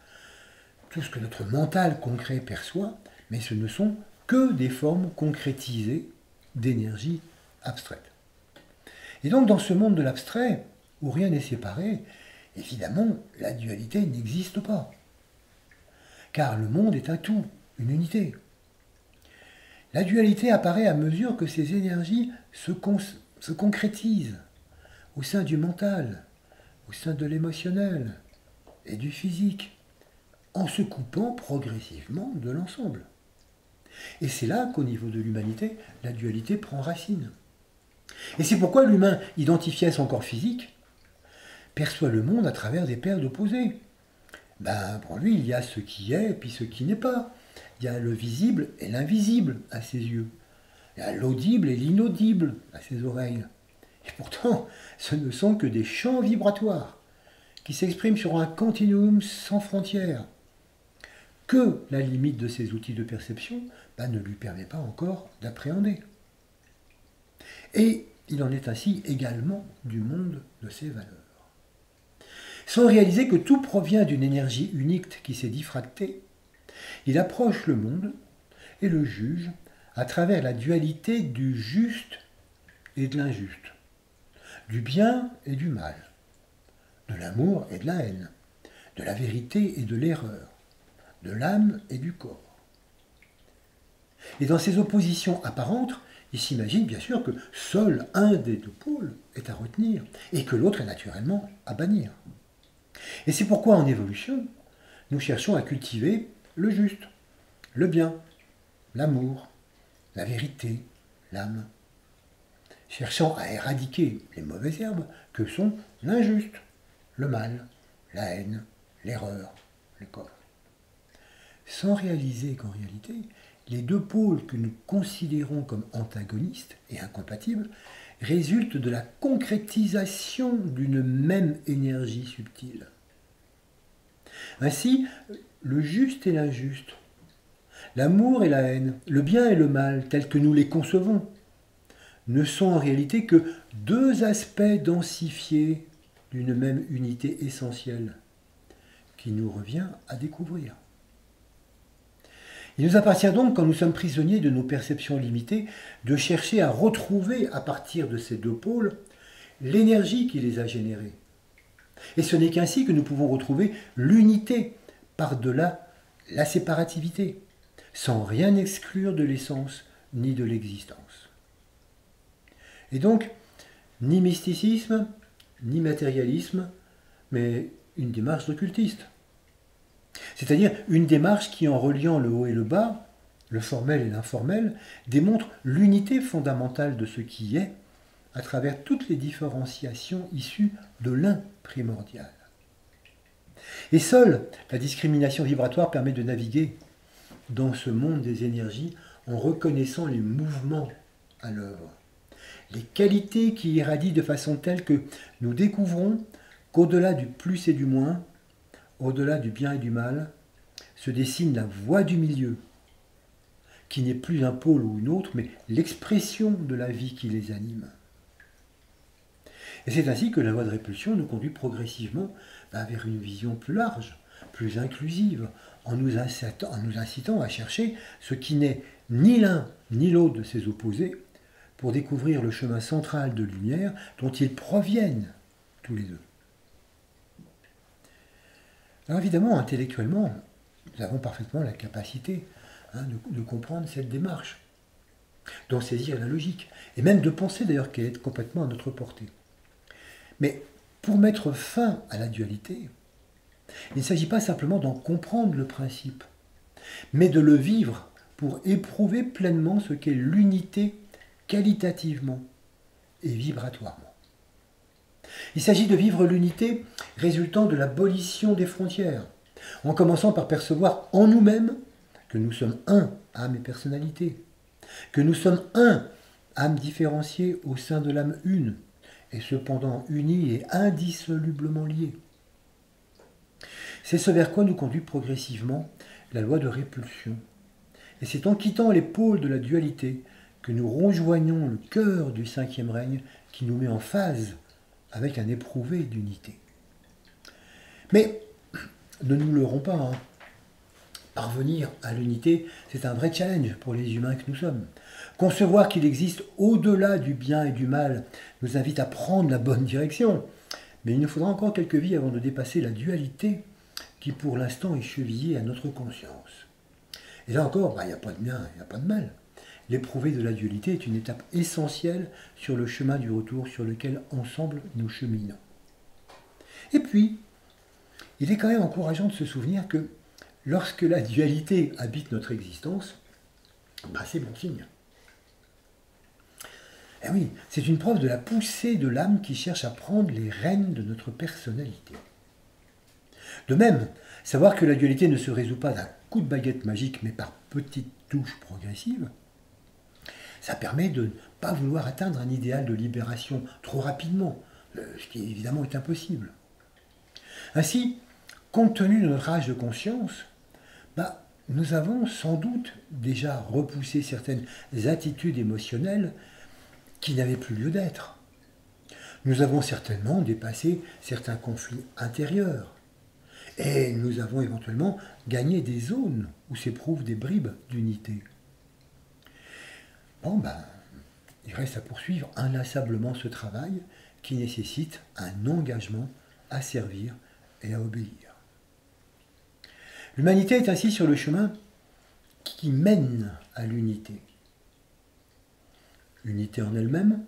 tout ce que notre mental concret perçoit, mais ce ne sont que des formes concrétisées d'énergie abstraite. Et donc dans ce monde de l'abstrait, où rien n'est séparé, évidemment, la dualité n'existe pas. Car le monde est un tout, une unité. La dualité apparaît à mesure que ces énergies se concrétisent au sein du mental, au sein de l'émotionnel et du physique, en se coupant progressivement de l'ensemble. Et c'est là qu'au niveau de l'humanité, la dualité prend racine. Et c'est pourquoi l'humain, identifié à son corps physique, perçoit le monde à travers des paires d'opposés. Pour lui, il y a ce qui est et puis ce qui n'est pas. Il y a le visible et l'invisible à ses yeux. Il y a l'audible et l'inaudible à ses oreilles. Et pourtant, ce ne sont que des champs vibratoires qui s'expriment sur un continuum sans frontières, que la limite de ces outils de perception ne lui permet pas encore d'appréhender. Et il en est ainsi également du monde de ses valeurs. Sans réaliser que tout provient d'une énergie unique qui s'est diffractée, il approche le monde et le juge à travers la dualité du juste et de l'injuste, du bien et du mal, de l'amour et de la haine, de la vérité et de l'erreur, de l'âme et du corps. Et dans ces oppositions apparentes, il s'imagine bien sûr que seul un des deux pôles est à retenir et que l'autre est naturellement à bannir. Et c'est pourquoi en évolution, nous cherchons à cultiver le juste, le bien, l'amour, la vérité, l'âme, cherchant à éradiquer les mauvaises herbes que sont l'injuste, le mal, la haine, l'erreur, le corps. Sans réaliser qu'en réalité, les deux pôles que nous considérons comme antagonistes et incompatibles résultent de la concrétisation d'une même énergie subtile. Ainsi, le juste et l'injuste, l'amour et la haine, le bien et le mal, tels que nous les concevons, ne sont en réalité que deux aspects densifiés d'une même unité essentielle qui nous revient à découvrir. Il nous appartient donc, quand nous sommes prisonniers de nos perceptions limitées, de chercher à retrouver à partir de ces deux pôles l'énergie qui les a générés. Et ce n'est qu'ainsi que nous pouvons retrouver l'unité par-delà la séparativité, sans rien exclure de l'essence ni de l'existence. Et donc, ni mysticisme, ni matérialisme, mais une démarche occultiste. C'est-à-dire une démarche qui, en reliant le haut et le bas, le formel et l'informel, démontre l'unité fondamentale de ce qui est à travers toutes les différenciations issues de l'un primordial. Et seule la discrimination vibratoire permet de naviguer dans ce monde des énergies en reconnaissant les mouvements à l'œuvre, les qualités qui irradient de façon telle que nous découvrons qu'au-delà du plus et du moins, au-delà du bien et du mal, se dessine la voie du milieu, qui n'est plus un pôle ou une autre, mais l'expression de la vie qui les anime. Et c'est ainsi que la voie de répulsion nous conduit progressivement vers une vision plus large, plus inclusive, en nous incitant à chercher ce qui n'est ni l'un ni l'autre de ces opposés, pour découvrir le chemin central de lumière dont ils proviennent tous les deux. Alors évidemment, intellectuellement, nous avons parfaitement la capacité de comprendre cette démarche, d'en saisir la logique, et même de penser d'ailleurs qu'elle est complètement à notre portée. Mais pour mettre fin à la dualité, il ne s'agit pas simplement d'en comprendre le principe, mais de le vivre pour éprouver pleinement ce qu'est l'unité qualitativement et vibratoirement. Il s'agit de vivre l'unité résultant de l'abolition des frontières, en commençant par percevoir en nous-mêmes que nous sommes un, âme et personnalité, que nous sommes un, âme différenciée au sein de l'âme une, et cependant unie et indissolublement liée. C'est ce vers quoi nous conduit progressivement la loi de répulsion. Et c'est en quittant les pôles de la dualité que nous rejoignons le cœur du cinquième règne qui nous met en phase avec un éprouvé d'unité. Mais ne nous leurrons pas, Parvenir à l'unité, c'est un vrai challenge pour les humains que nous sommes. Concevoir qu'il existe au-delà du bien et du mal nous invite à prendre la bonne direction. Mais il nous faudra encore quelques vies avant de dépasser la dualité qui pour l'instant est chevillée à notre conscience. Et là encore, il n'y a pas de bien, il n'y a pas de mal. L'éprouvé de la dualité est une étape essentielle sur le chemin du retour sur lequel ensemble nous cheminons. Et puis, il est quand même encourageant de se souvenir que lorsque la dualité habite notre existence, c'est bon signe. Eh oui, c'est une preuve de la poussée de l'âme qui cherche à prendre les rênes de notre personnalité. De même, savoir que la dualité ne se résout pas d'un coup de baguette magique, mais par petites touches progressives, ça permet de ne pas vouloir atteindre un idéal de libération trop rapidement, ce qui évidemment est impossible. Ainsi, compte tenu de notre âge de conscience, nous avons sans doute déjà repoussé certaines attitudes émotionnelles qui n'avaient plus lieu d'être. Nous avons certainement dépassé certains conflits intérieurs. Et nous avons éventuellement gagné des zones où s'éprouvent des bribes d'unité. Il reste à poursuivre inlassablement ce travail qui nécessite un engagement à servir et à obéir. L'humanité est ainsi sur le chemin qui mène à l'unité. Unité en elle-même,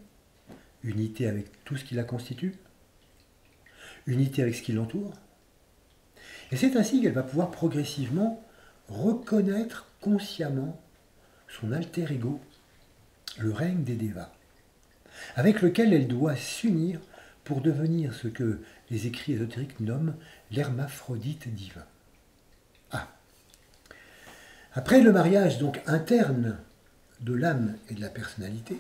unité avec tout ce qui la constitue, unité avec ce qui l'entoure. Et c'est ainsi qu'elle va pouvoir progressivement reconnaître consciemment son alter ego, le règne des Devas, avec lequel elle doit s'unir pour devenir ce que les écrits ésotériques nomment l'hermaphrodite divin. Après le mariage donc interne de l'âme et de la personnalité,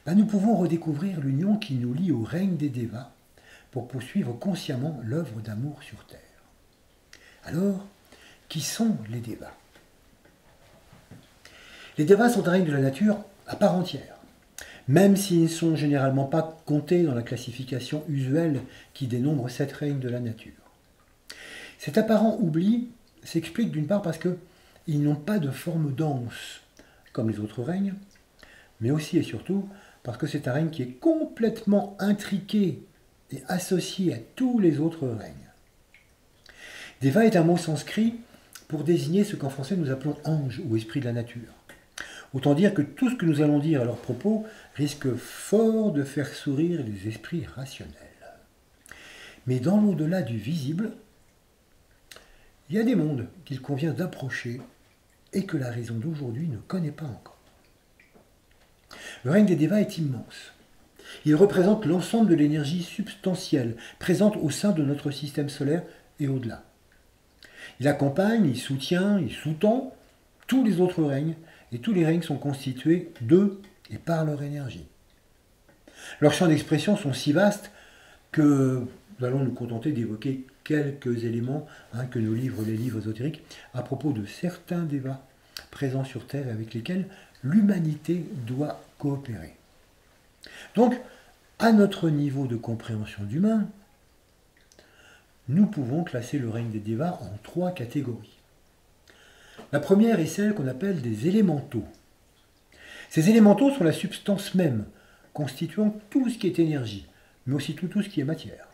nous pouvons redécouvrir l'union qui nous lie au règne des Devas pour poursuivre consciemment l'œuvre d'amour sur Terre. Alors, qui sont les Devas? Les Devas sont un règne de la nature à part entière, même s'ils ne sont généralement pas comptés dans la classification usuelle qui dénombre 7 règnes de la nature. Cet apparent oubli s'explique d'une part parce qu'ils n'ont pas de forme dense, comme les autres règnes, mais aussi et surtout parce que c'est un règne qui est complètement intriqué et associé à tous les autres règnes. Deva est un mot sanskrit pour désigner ce qu'en français nous appelons ange ou esprit de la nature. Autant dire que tout ce que nous allons dire à leur propos risque fort de faire sourire les esprits rationnels. Mais dans l'au-delà du visible, il y a des mondes qu'il convient d'approcher et que la raison d'aujourd'hui ne connaît pas encore. Le règne des Devas est immense. Il représente l'ensemble de l'énergie substantielle présente au sein de notre système solaire et au-delà. Il accompagne, il soutient, il sous-tend tous les autres règnes, et tous les règnes sont constitués de et par leur énergie. Leurs champs d'expression sont si vastes que nous allons nous contenter d'évoquer quelques éléments que nous livrent les livres ésotériques à propos de certains Devas présents sur Terre et avec lesquels l'humanité doit coopérer. Donc, à notre niveau de compréhension d'humain, nous pouvons classer le règne des Devas en 3 catégories. La première est celle qu'on appelle des élémentaux. Ces élémentaux sont la substance même, constituant tout ce qui est énergie, mais aussi tout ce qui est matière.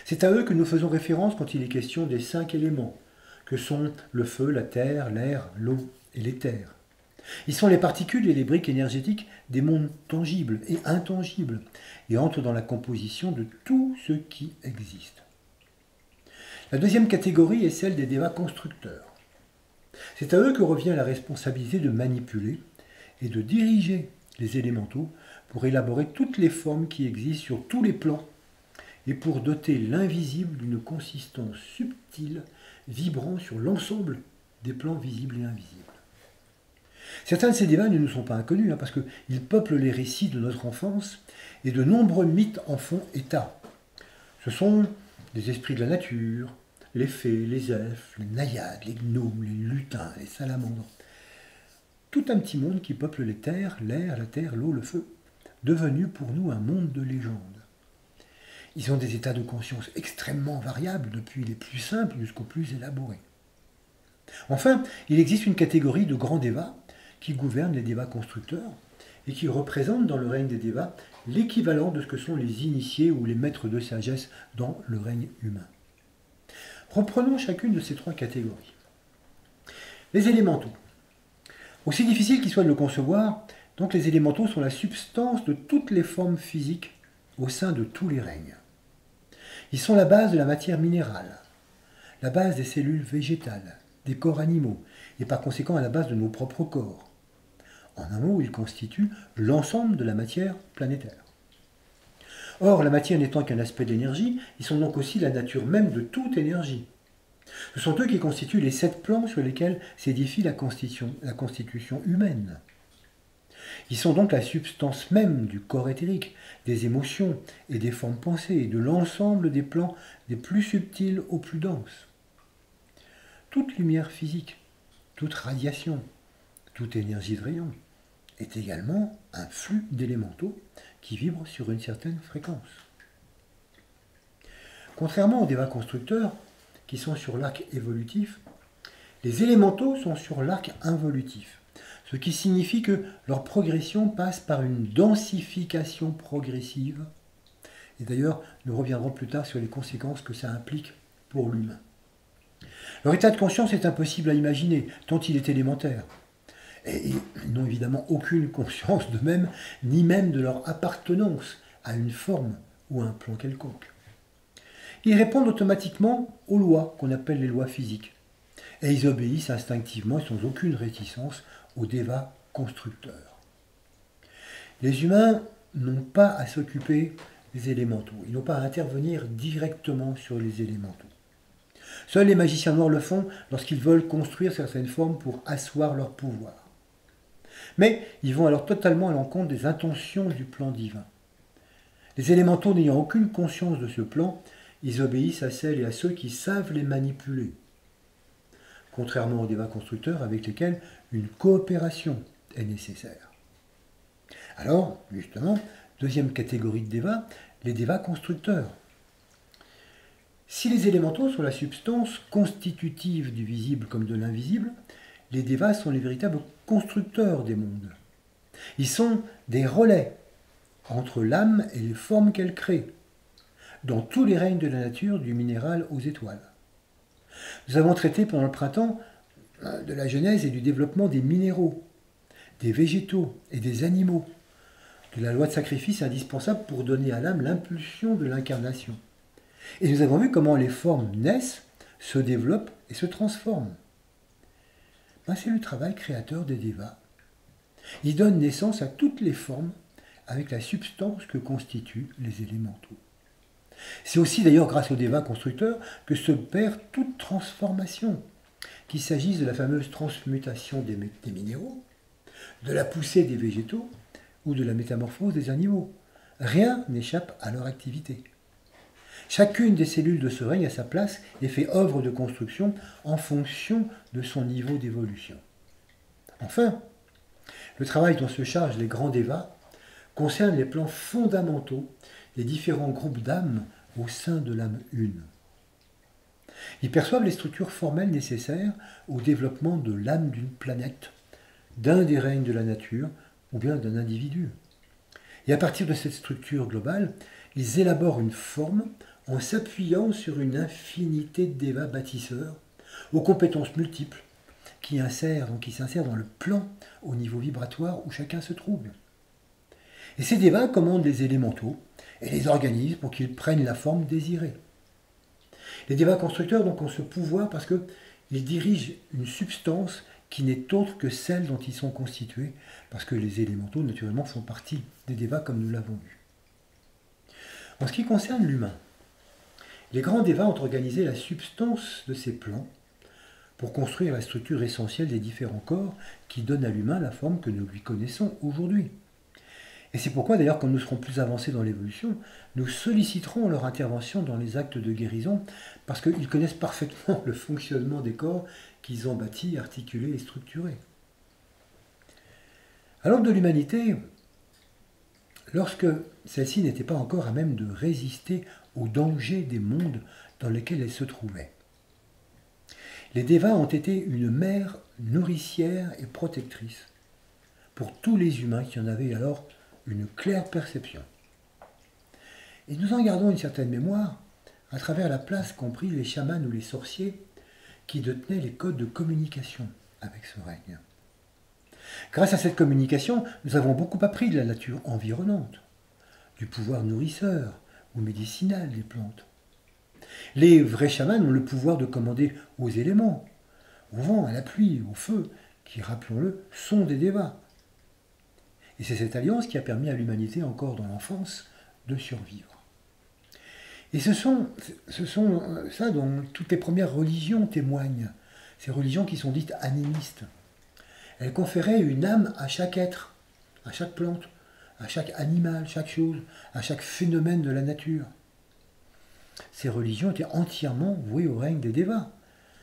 C'est à eux que nous faisons référence quand il est question des 5 éléments, que sont le feu, la terre, l'air, l'eau et l'éther. Ils sont les particules et les briques énergétiques des mondes tangibles et intangibles, et entrent dans la composition de tout ce qui existe. La deuxième catégorie est celle des Devas constructeurs. C'est à eux que revient la responsabilité de manipuler et de diriger les élémentaux pour élaborer toutes les formes qui existent sur tous les plans et pour doter l'invisible d'une consistance subtile vibrant sur l'ensemble des plans visibles et invisibles. Certains de ces Devas ne nous sont pas inconnus parce qu'ils peuplent les récits de notre enfance et de nombreux mythes en font état. Ce sont les esprits de la nature, les fées, les elfes, les naïades, les gnomes, les lutins, les salamandres. Tout un petit monde qui peuple les terres, l'air, la terre, l'eau, le feu, devenu pour nous un monde de légendes. Ils ont des états de conscience extrêmement variables, depuis les plus simples jusqu'aux plus élaborés. Enfin, il existe une catégorie de grands dévas qui gouvernent les dévas constructeurs et qui représentent dans le règne des dévas l'équivalent de ce que sont les initiés ou les maîtres de sagesse dans le règne humain. Reprenons chacune de ces trois catégories. Les élémentaux. Aussi difficile qu'il soit de le concevoir, donc les élémentaux sont la substance de toutes les formes physiques au sein de tous les règnes. Ils sont la base de la matière minérale, la base des cellules végétales, des corps animaux, et par conséquent à la base de nos propres corps. En un mot, ils constituent l'ensemble de la matière planétaire. Or, la matière n'étant qu'un aspect d'énergie, ils sont donc aussi la nature même de toute énergie. Ce sont eux qui constituent les 7 plans sur lesquels s'édifie la constitution humaine. Ils sont donc la substance même du corps éthérique, des émotions et des formes pensées, et de l'ensemble des plans des plus subtils aux plus denses. Toute lumière physique, toute radiation, toute énergie de rayon est également un flux d'élémentaux qui vibrent sur une certaine fréquence. Contrairement aux dévas constructeurs, qui sont sur l'arc évolutif, les élémentaux sont sur l'arc involutif, ce qui signifie que leur progression passe par une densification progressive. Et d'ailleurs, nous reviendrons plus tard sur les conséquences que ça implique pour l'humain. Leur état de conscience est impossible à imaginer, tant il est élémentaire. Et ils n'ont évidemment aucune conscience d'eux-mêmes, ni même de leur appartenance à une forme ou à un plan quelconque. Ils répondent automatiquement aux lois qu'on appelle les lois physiques. Et ils obéissent instinctivement et sans aucune réticence aux dévas constructeurs. Les humains n'ont pas à s'occuper des élémentaux. Ils n'ont pas à intervenir directement sur les élémentaux. Seuls les magiciens noirs le font lorsqu'ils veulent construire certaines formes pour asseoir leur pouvoir. Mais ils vont alors totalement à l'encontre des intentions du plan divin. Les élémentaux n'ayant aucune conscience de ce plan, ils obéissent à celles et à ceux qui savent les manipuler. Contrairement aux dévas constructeurs avec lesquels une coopération est nécessaire. Alors, justement, deuxième catégorie de dévas, les dévas constructeurs. Si les élémentaux sont la substance constitutive du visible comme de l'invisible, les dévas sont les véritables constructeurs des mondes. Ils sont des relais entre l'âme et les formes qu'elle crée, dans tous les règnes de la nature, du minéral aux étoiles. Nous avons traité pendant le printemps de la genèse et du développement des minéraux, des végétaux et des animaux, de la loi de sacrifice indispensable pour donner à l'âme l'impulsion de l'incarnation. Et nous avons vu comment les formes naissent, se développent et se transforment. C'est le travail créateur des dévas. Ils donnent naissance à toutes les formes avec la substance que constituent les élémentaux. C'est aussi d'ailleurs grâce aux dévas constructeurs que s'opère toute transformation, qu'il s'agisse de la fameuse transmutation des minéraux, de la poussée des végétaux ou de la métamorphose des animaux. Rien n'échappe à leur activité. Chacune des cellules de ce règne a sa place et fait œuvre de construction en fonction de son niveau d'évolution. Enfin, le travail dont se chargent les grands dévas concerne les plans fondamentaux des différents groupes d'âmes au sein de l'âme une. Ils perçoivent les structures formelles nécessaires au développement de l'âme d'une planète, d'un des règnes de la nature ou bien d'un individu. Et à partir de cette structure globale, ils élaborent une forme en s'appuyant sur une infinité de dévas bâtisseurs aux compétences multiples qui s'insèrent dans le plan au niveau vibratoire où chacun se trouve. Et ces dévas commandent les élémentaux et les organisent pour qu'ils prennent la forme désirée. Les dévas constructeurs donc ont ce pouvoir parce qu'ils dirigent une substance qui n'est autre que celle dont ils sont constitués, parce que les élémentaux naturellement font partie des dévas comme nous l'avons vu. En ce qui concerne l'humain, les grands dévas ont organisé la substance de ces plans pour construire la structure essentielle des différents corps qui donnent à l'humain la forme que nous lui connaissons aujourd'hui. Et c'est pourquoi d'ailleurs quand nous serons plus avancés dans l'évolution, nous solliciterons leur intervention dans les actes de guérison parce qu'ils connaissent parfaitement le fonctionnement des corps qu'ils ont bâtis, articulés et structurés. À l'aube de l'humanité, lorsque celle-ci n'était pas encore à même de résister aux dangers des mondes dans lesquels elle se trouvait, les Devas ont été une mère nourricière et protectrice pour tous les humains qui en avaient alors une claire perception. Et nous en gardons une certaine mémoire à travers la place qu'ont pris les chamans ou les sorciers qui détenaient les codes de communication avec ce règne. Grâce à cette communication, nous avons beaucoup appris de la nature environnante, du pouvoir nourrisseur ou médicinal des plantes. Les vrais chamans ont le pouvoir de commander aux éléments, au vent, à la pluie, au feu, qui, rappelons-le, sont des Devas. Et c'est cette alliance qui a permis à l'humanité, encore dans l'enfance, de survivre. Et ce sont ça dont toutes les premières religions témoignent, ces religions qui sont dites animistes. Elles conféraient une âme à chaque être, à chaque plante, à chaque animal, chaque chose, à chaque phénomène de la nature. Ces religions étaient entièrement vouées au règne des Devas.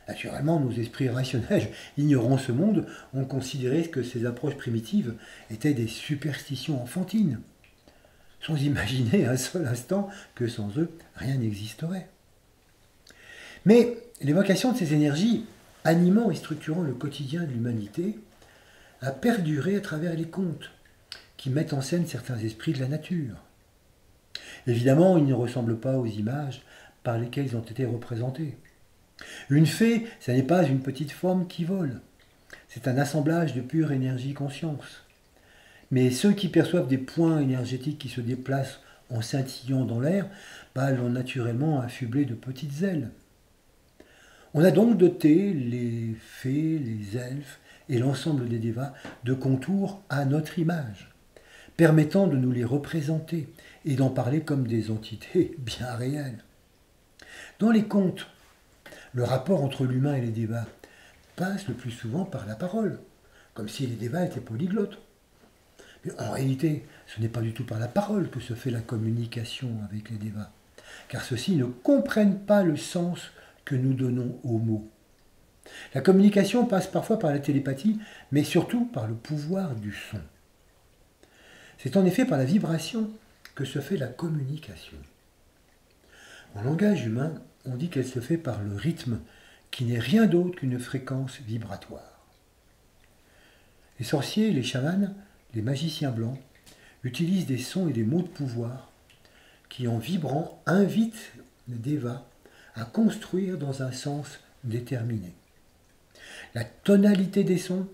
Naturellement, nos esprits rationnels, ignorant ce monde, ont considéré que ces approches primitives étaient des superstitions enfantines, sans imaginer un seul instant que sans eux, rien n'existerait. Mais l'évocation de ces énergies, animant et structurant le quotidien de l'humanité, a perduré à travers les contes, qui mettent en scène certains esprits de la nature. Évidemment, ils ne ressemblent pas aux images par lesquelles ils ont été représentés. Une fée, ce n'est pas une petite forme qui vole, c'est un assemblage de pure énergie-conscience. Mais ceux qui perçoivent des points énergétiques qui se déplacent en scintillant dans l'air, l'ont naturellement affublé de petites ailes. On a donc doté les fées, les elfes et l'ensemble des Devas de contours à notre image, permettant de nous les représenter et d'en parler comme des entités bien réelles. Dans les contes, le rapport entre l'humain et les Devas passe le plus souvent par la parole, comme si les Devas étaient polyglottes. Mais en réalité, ce n'est pas du tout par la parole que se fait la communication avec les Devas, car ceux-ci ne comprennent pas le sens que nous donnons aux mots. La communication passe parfois par la télépathie, mais surtout par le pouvoir du son. C'est en effet par la vibration que se fait la communication. En langage humain, on dit qu'elle se fait par le rythme, qui n'est rien d'autre qu'une fréquence vibratoire. Les sorciers, les chamans, les magiciens blancs utilisent des sons et des mots de pouvoir qui, en vibrant, invitent les Devas à construire dans un sens déterminé. La tonalité des sons,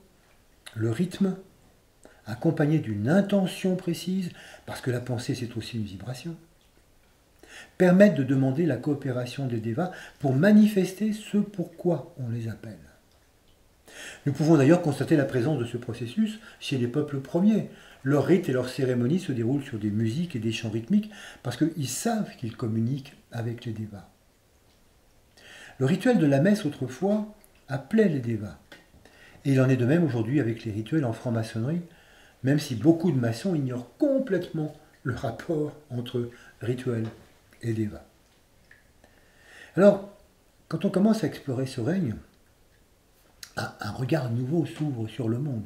le rythme, accompagné d'une intention précise, parce que la pensée c'est aussi une vibration, permettent de demander la coopération des Devas pour manifester ce pourquoi on les appelle. Nous pouvons d'ailleurs constater la présence de ce processus chez les peuples premiers. Leurs rites et leurs cérémonies se déroulent sur des musiques et des chants rythmiques parce qu'ils savent qu'ils communiquent avec les Devas. Le rituel de la messe autrefois appelait les Devas. Et il en est de même aujourd'hui avec les rituels en franc-maçonnerie, même si beaucoup de maçons ignorent complètement le rapport entre rituel et Devas. Alors, quand on commence à explorer ce règne, un regard nouveau s'ouvre sur le monde.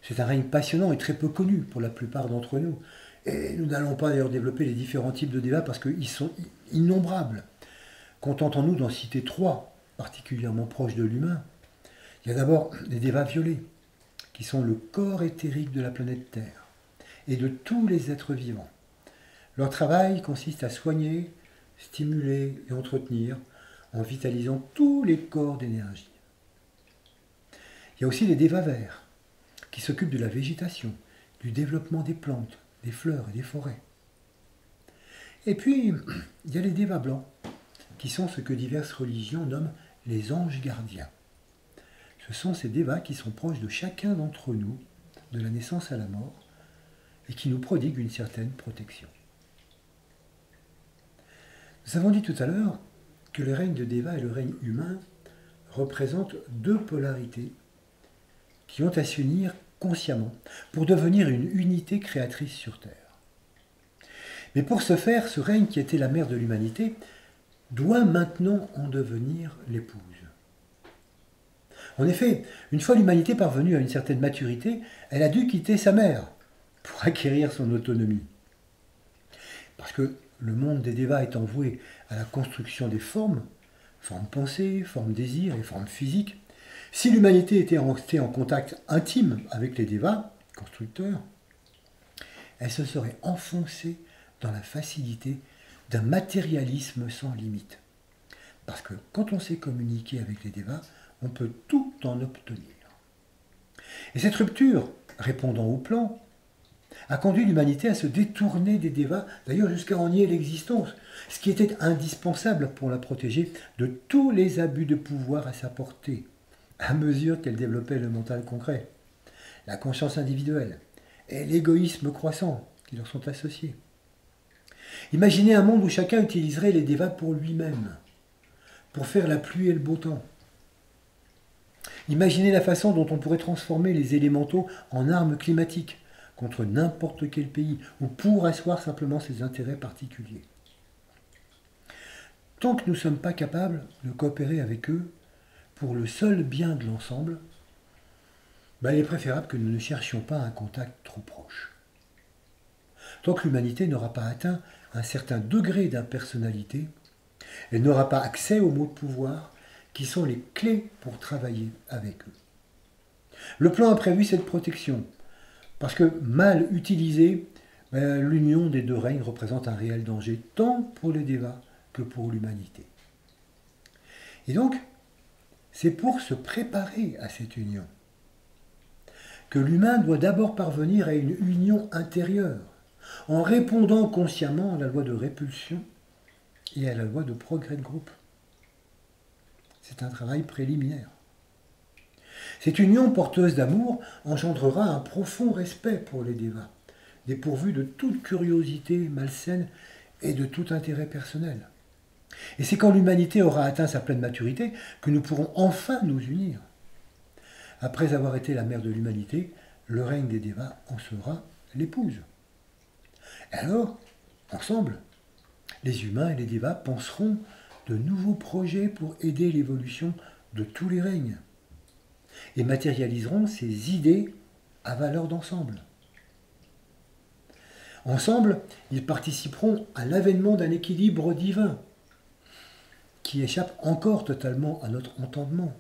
C'est un règne passionnant et très peu connu pour la plupart d'entre nous. Et nous n'allons pas d'ailleurs développer les différents types de Devas parce qu'ils sont innombrables. Contentons-nous d'en citer trois, particulièrement proches de l'humain. Il y a d'abord les Devas violets, qui sont le corps éthérique de la planète Terre et de tous les êtres vivants. Leur travail consiste à soigner, stimuler et entretenir en vitalisant tous les corps d'énergie. Il y a aussi les Devas verts, qui s'occupent de la végétation, du développement des plantes, des fleurs et des forêts. Et puis, il y a les Devas blancs, qui sont ce que diverses religions nomment les anges gardiens. Ce sont ces Devas qui sont proches de chacun d'entre nous, de la naissance à la mort, et qui nous prodiguent une certaine protection. Nous avons dit tout à l'heure que le règne de Devas et le règne humain représentent deux polarités qui ont à s'unir consciemment pour devenir une unité créatrice sur Terre. Mais pour ce faire, ce règne qui était la mère de l'humanité doit maintenant en devenir l'épouse. En effet, une fois l'humanité parvenue à une certaine maturité, elle a dû quitter sa mère pour acquérir son autonomie. Parce que le monde des Devas étant voué à la construction des formes, forme pensée, forme désir et forme physique, si l'humanité était entrée en contact intime avec les dévas, constructeurs, elle se serait enfoncée dans la facilité d'un matérialisme sans limite. Parce que quand on sait communiquer avec les dévas, on peut tout en obtenir. Et cette rupture, répondant au plan, a conduit l'humanité à se détourner des dévas, d'ailleurs jusqu'à en nier l'existence, ce qui était indispensable pour la protéger de tous les abus de pouvoir à sa portée, à mesure qu'elle développait le mental concret, la conscience individuelle et l'égoïsme croissant qui leur sont associés. Imaginez un monde où chacun utiliserait les dévas pour lui-même, pour faire la pluie et le beau temps. Imaginez la façon dont on pourrait transformer les élémentaux en armes climatiques contre n'importe quel pays ou pour asseoir simplement ses intérêts particuliers. Tant que nous ne sommes pas capables de coopérer avec eux pour le seul bien de l'ensemble, il est préférable que nous ne cherchions pas un contact trop proche. Tant que l'humanité n'aura pas atteint un certain degré d'impersonnalité, elle n'aura pas accès aux mots de pouvoir qui sont les clés pour travailler avec eux. Le plan a prévu cette protection, parce que mal utilisée, l'union des deux règnes représente un réel danger, tant pour les dévas que pour l'humanité. Et donc, c'est pour se préparer à cette union que l'humain doit d'abord parvenir à une union intérieure, en répondant consciemment à la loi de répulsion et à la loi de progrès de groupe. C'est un travail préliminaire. Cette union porteuse d'amour engendrera un profond respect pour les dévas, dépourvus de toute curiosité malsaine et de tout intérêt personnel. Et c'est quand l'humanité aura atteint sa pleine maturité que nous pourrons enfin nous unir. Après avoir été la mère de l'humanité, le règne des dévas en sera l'épouse. Et alors, ensemble, les humains et les dévas penseront de nouveaux projets pour aider l'évolution de tous les règnes et matérialiseront ces idées à valeur d'ensemble. Ensemble, ils participeront à l'avènement d'un équilibre divin qui échappe encore totalement à notre entendement.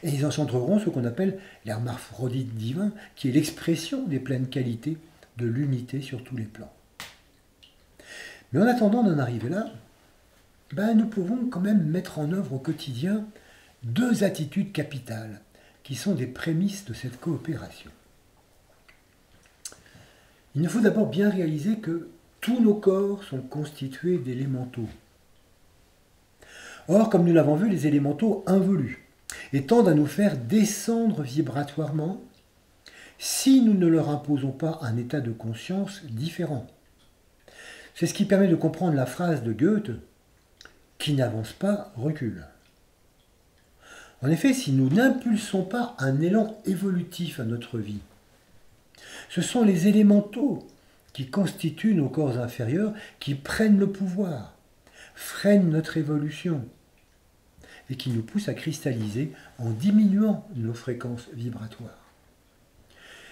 Et ils engendreront ce qu'on appelle l'hermaphrodite divin, qui est l'expression des pleines qualités de l'unité sur tous les plans. Mais en attendant d'en arriver là, nous pouvons quand même mettre en œuvre au quotidien deux attitudes capitales qui sont des prémices de cette coopération. Il nous faut d'abord bien réaliser que tous nos corps sont constitués d'élémentaux. Or, comme nous l'avons vu, les élémentaux involuent et tendent à nous faire descendre vibratoirement si nous ne leur imposons pas un état de conscience différent. C'est ce qui permet de comprendre la phrase de Goethe « Qui n'avance pas, recule ». En effet, si nous n'impulsons pas un élan évolutif à notre vie, ce sont les élémentaux qui constituent nos corps inférieurs qui prennent le pouvoir, freinent notre évolution et qui nous poussent à cristalliser en diminuant nos fréquences vibratoires.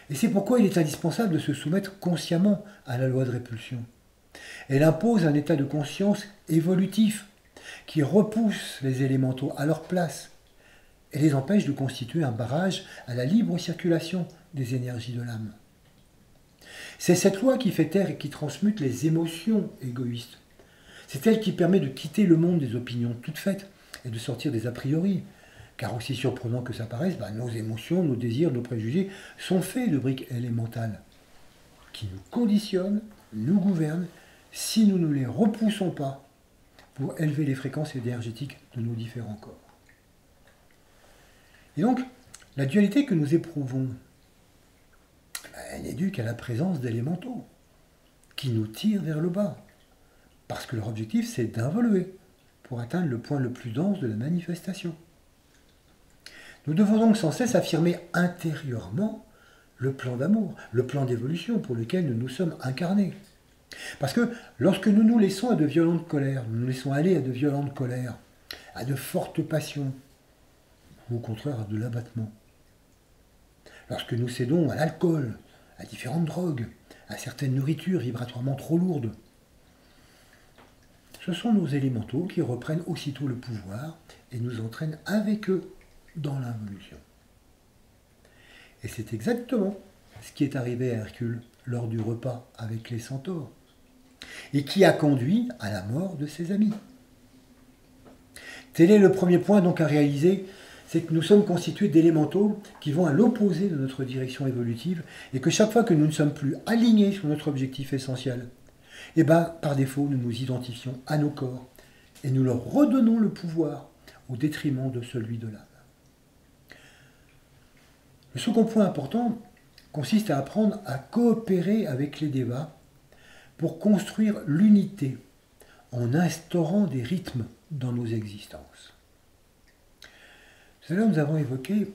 Et c'est pourquoi il est indispensable de se soumettre consciemment à la loi de répulsion. Elle impose un état de conscience évolutif qui repousse les élémentaux à leur place et les empêche de constituer un barrage à la libre circulation des énergies de l'âme. C'est cette loi qui fait taire et qui transmute les émotions égoïstes. C'est elle qui permet de quitter le monde des opinions toutes faites et de sortir des a priori. Car aussi surprenant que ça paraisse, nos émotions, nos désirs, nos préjugés sont faits de briques élémentales qui nous conditionnent, nous gouvernent, si nous ne les repoussons pas pour élever les fréquences énergétiques de nos différents corps. Et donc, la dualité que nous éprouvons, elle n'est due qu'à la présence d'élémentaux qui nous tirent vers le bas. Parce que leur objectif, c'est d'involuer pour atteindre le point le plus dense de la manifestation. Nous devons donc sans cesse affirmer intérieurement le plan d'amour, le plan d'évolution pour lequel nous nous sommes incarnés. Parce que lorsque nous nous laissons à de violentes colères, nous nous laissons aller à de violentes colères, à de fortes passions, ou au contraire à de l'abattement, lorsque nous cédons à l'alcool, à différentes drogues, à certaines nourritures vibratoirement trop lourdes, ce sont nos élémentaux qui reprennent aussitôt le pouvoir et nous entraînent avec eux dans l'involution. Et c'est exactement ce qui est arrivé à Hercule lors du repas avec les centaures, et qui a conduit à la mort de ses amis. Tel est le premier point donc à réaliser, c'est que nous sommes constitués d'élémentaux qui vont à l'opposé de notre direction évolutive, et que chaque fois que nous ne sommes plus alignés sur notre objectif essentiel, et par défaut nous nous identifions à nos corps, et nous leur redonnons le pouvoir au détriment de celui de l'âme. Le second point important consiste à apprendre à coopérer avec les devas pour construire l'unité en instaurant des rythmes dans nos existences. Tout à l'heure, nous avons évoqué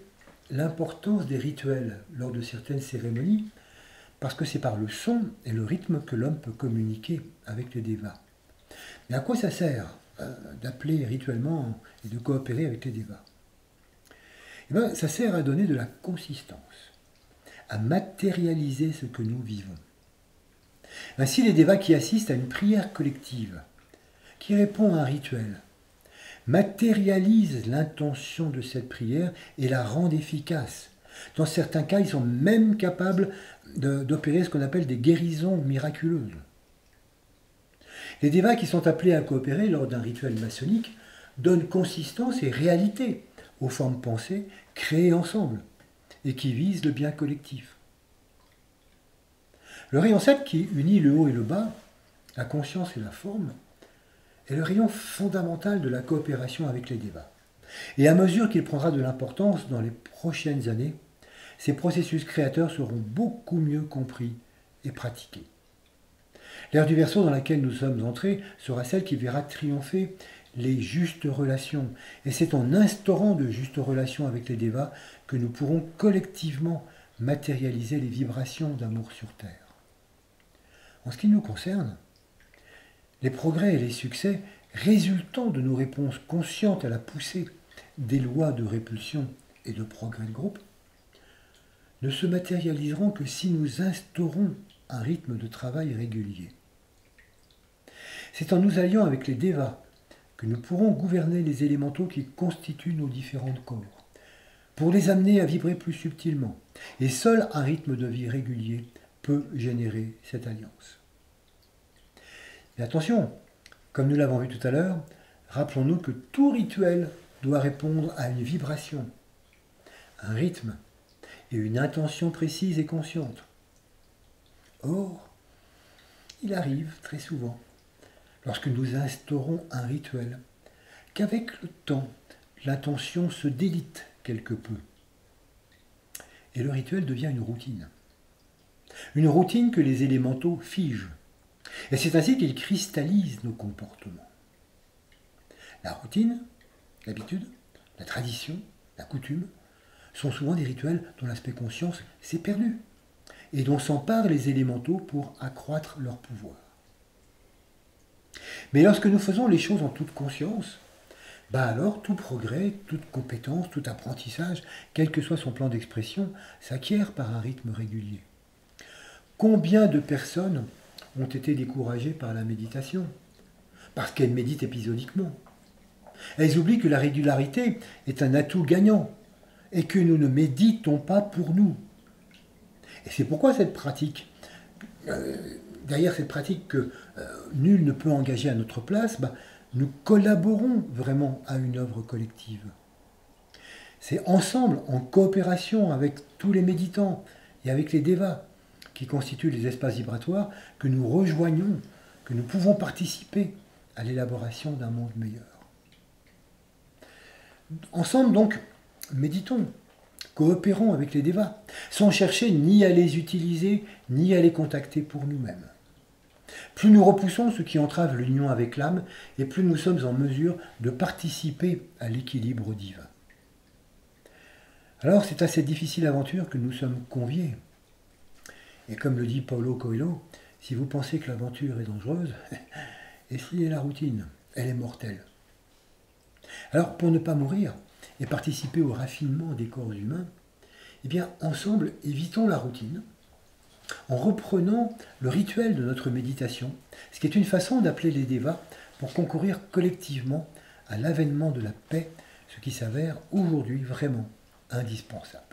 l'importance des rituels lors de certaines cérémonies parce que c'est par le son et le rythme que l'homme peut communiquer avec les devas. Mais à quoi ça sert d'appeler rituellement et de coopérer avec les devas? Eh bien, ça sert à donner de la consistance, à matérialiser ce que nous vivons. Ainsi, les devas qui assistent à une prière collective, qui répond à un rituel, matérialisent l'intention de cette prière et la rendent efficace. Dans certains cas, ils sont même capables d'opérer ce qu'on appelle des guérisons miraculeuses. Les devas qui sont appelés à coopérer lors d'un rituel maçonnique donnent consistance et réalité aux formes pensées créées ensemble et qui visent le bien collectif. Le rayon 7 qui unit le haut et le bas, la conscience et la forme, est le rayon fondamental de la coopération avec les devas. Et à mesure qu'il prendra de l'importance dans les prochaines années, ces processus créateurs seront beaucoup mieux compris et pratiqués. L'ère du Verseau dans laquelle nous sommes entrés sera celle qui verra triompher les justes relations. Et c'est en instaurant de justes relations avec les devas que nous pourrons collectivement matérialiser les vibrations d'amour sur Terre. En ce qui nous concerne, les progrès et les succès résultant de nos réponses conscientes à la poussée des lois de répulsion et de progrès de groupe ne se matérialiseront que si nous instaurons un rythme de travail régulier. C'est en nous alliant avec les devas que nous pourrons gouverner les élémentaux qui constituent nos différents corps, pour les amener à vibrer plus subtilement. Et seul un rythme de vie régulier peut générer cette alliance. Mais attention, comme nous l'avons vu tout à l'heure, rappelons-nous que tout rituel doit répondre à une vibration, un rythme et une intention précise et consciente. Or, il arrive très souvent, lorsque nous instaurons un rituel, qu'avec le temps, l'intention se délite quelque peu. Et le rituel devient une routine. Une routine que les élémentaux figent. Et c'est ainsi qu'ils cristallisent nos comportements. La routine, l'habitude, la tradition, la coutume sont souvent des rituels dont l'aspect conscience s'est perdu et dont s'emparent les élémentaux pour accroître leur pouvoir. Mais lorsque nous faisons les choses en toute conscience, alors tout progrès, toute compétence, tout apprentissage, quel que soit son plan d'expression, s'acquiert par un rythme régulier. Combien de personnes ont été découragées par la méditation parce qu'elles méditent épisodiquement? Elles oublient que la régularité est un atout gagnant et que nous ne méditons pas pour nous. Et c'est pourquoi cette pratique, derrière cette pratique que nul ne peut engager à notre place, nous collaborons vraiment à une œuvre collective. C'est ensemble, en coopération avec tous les méditants et avec les devas, qui constituent les espaces vibratoires, que nous rejoignons, que nous pouvons participer à l'élaboration d'un monde meilleur. Ensemble donc, méditons, coopérons avec les devas, sans chercher ni à les utiliser, ni à les contacter pour nous-mêmes. Plus nous repoussons ce qui entrave l'union avec l'âme, et plus nous sommes en mesure de participer à l'équilibre divin. Alors c'est à cette difficile aventure que nous sommes conviés. Et comme le dit Paulo Coelho, si vous pensez que l'aventure est dangereuse, essayez la routine, elle est mortelle. Alors pour ne pas mourir et participer au raffinement des corps humains, eh bien ensemble évitons la routine, en reprenant le rituel de notre méditation, ce qui est une façon d'appeler les devas pour concourir collectivement à l'avènement de la paix, ce qui s'avère aujourd'hui vraiment indispensable.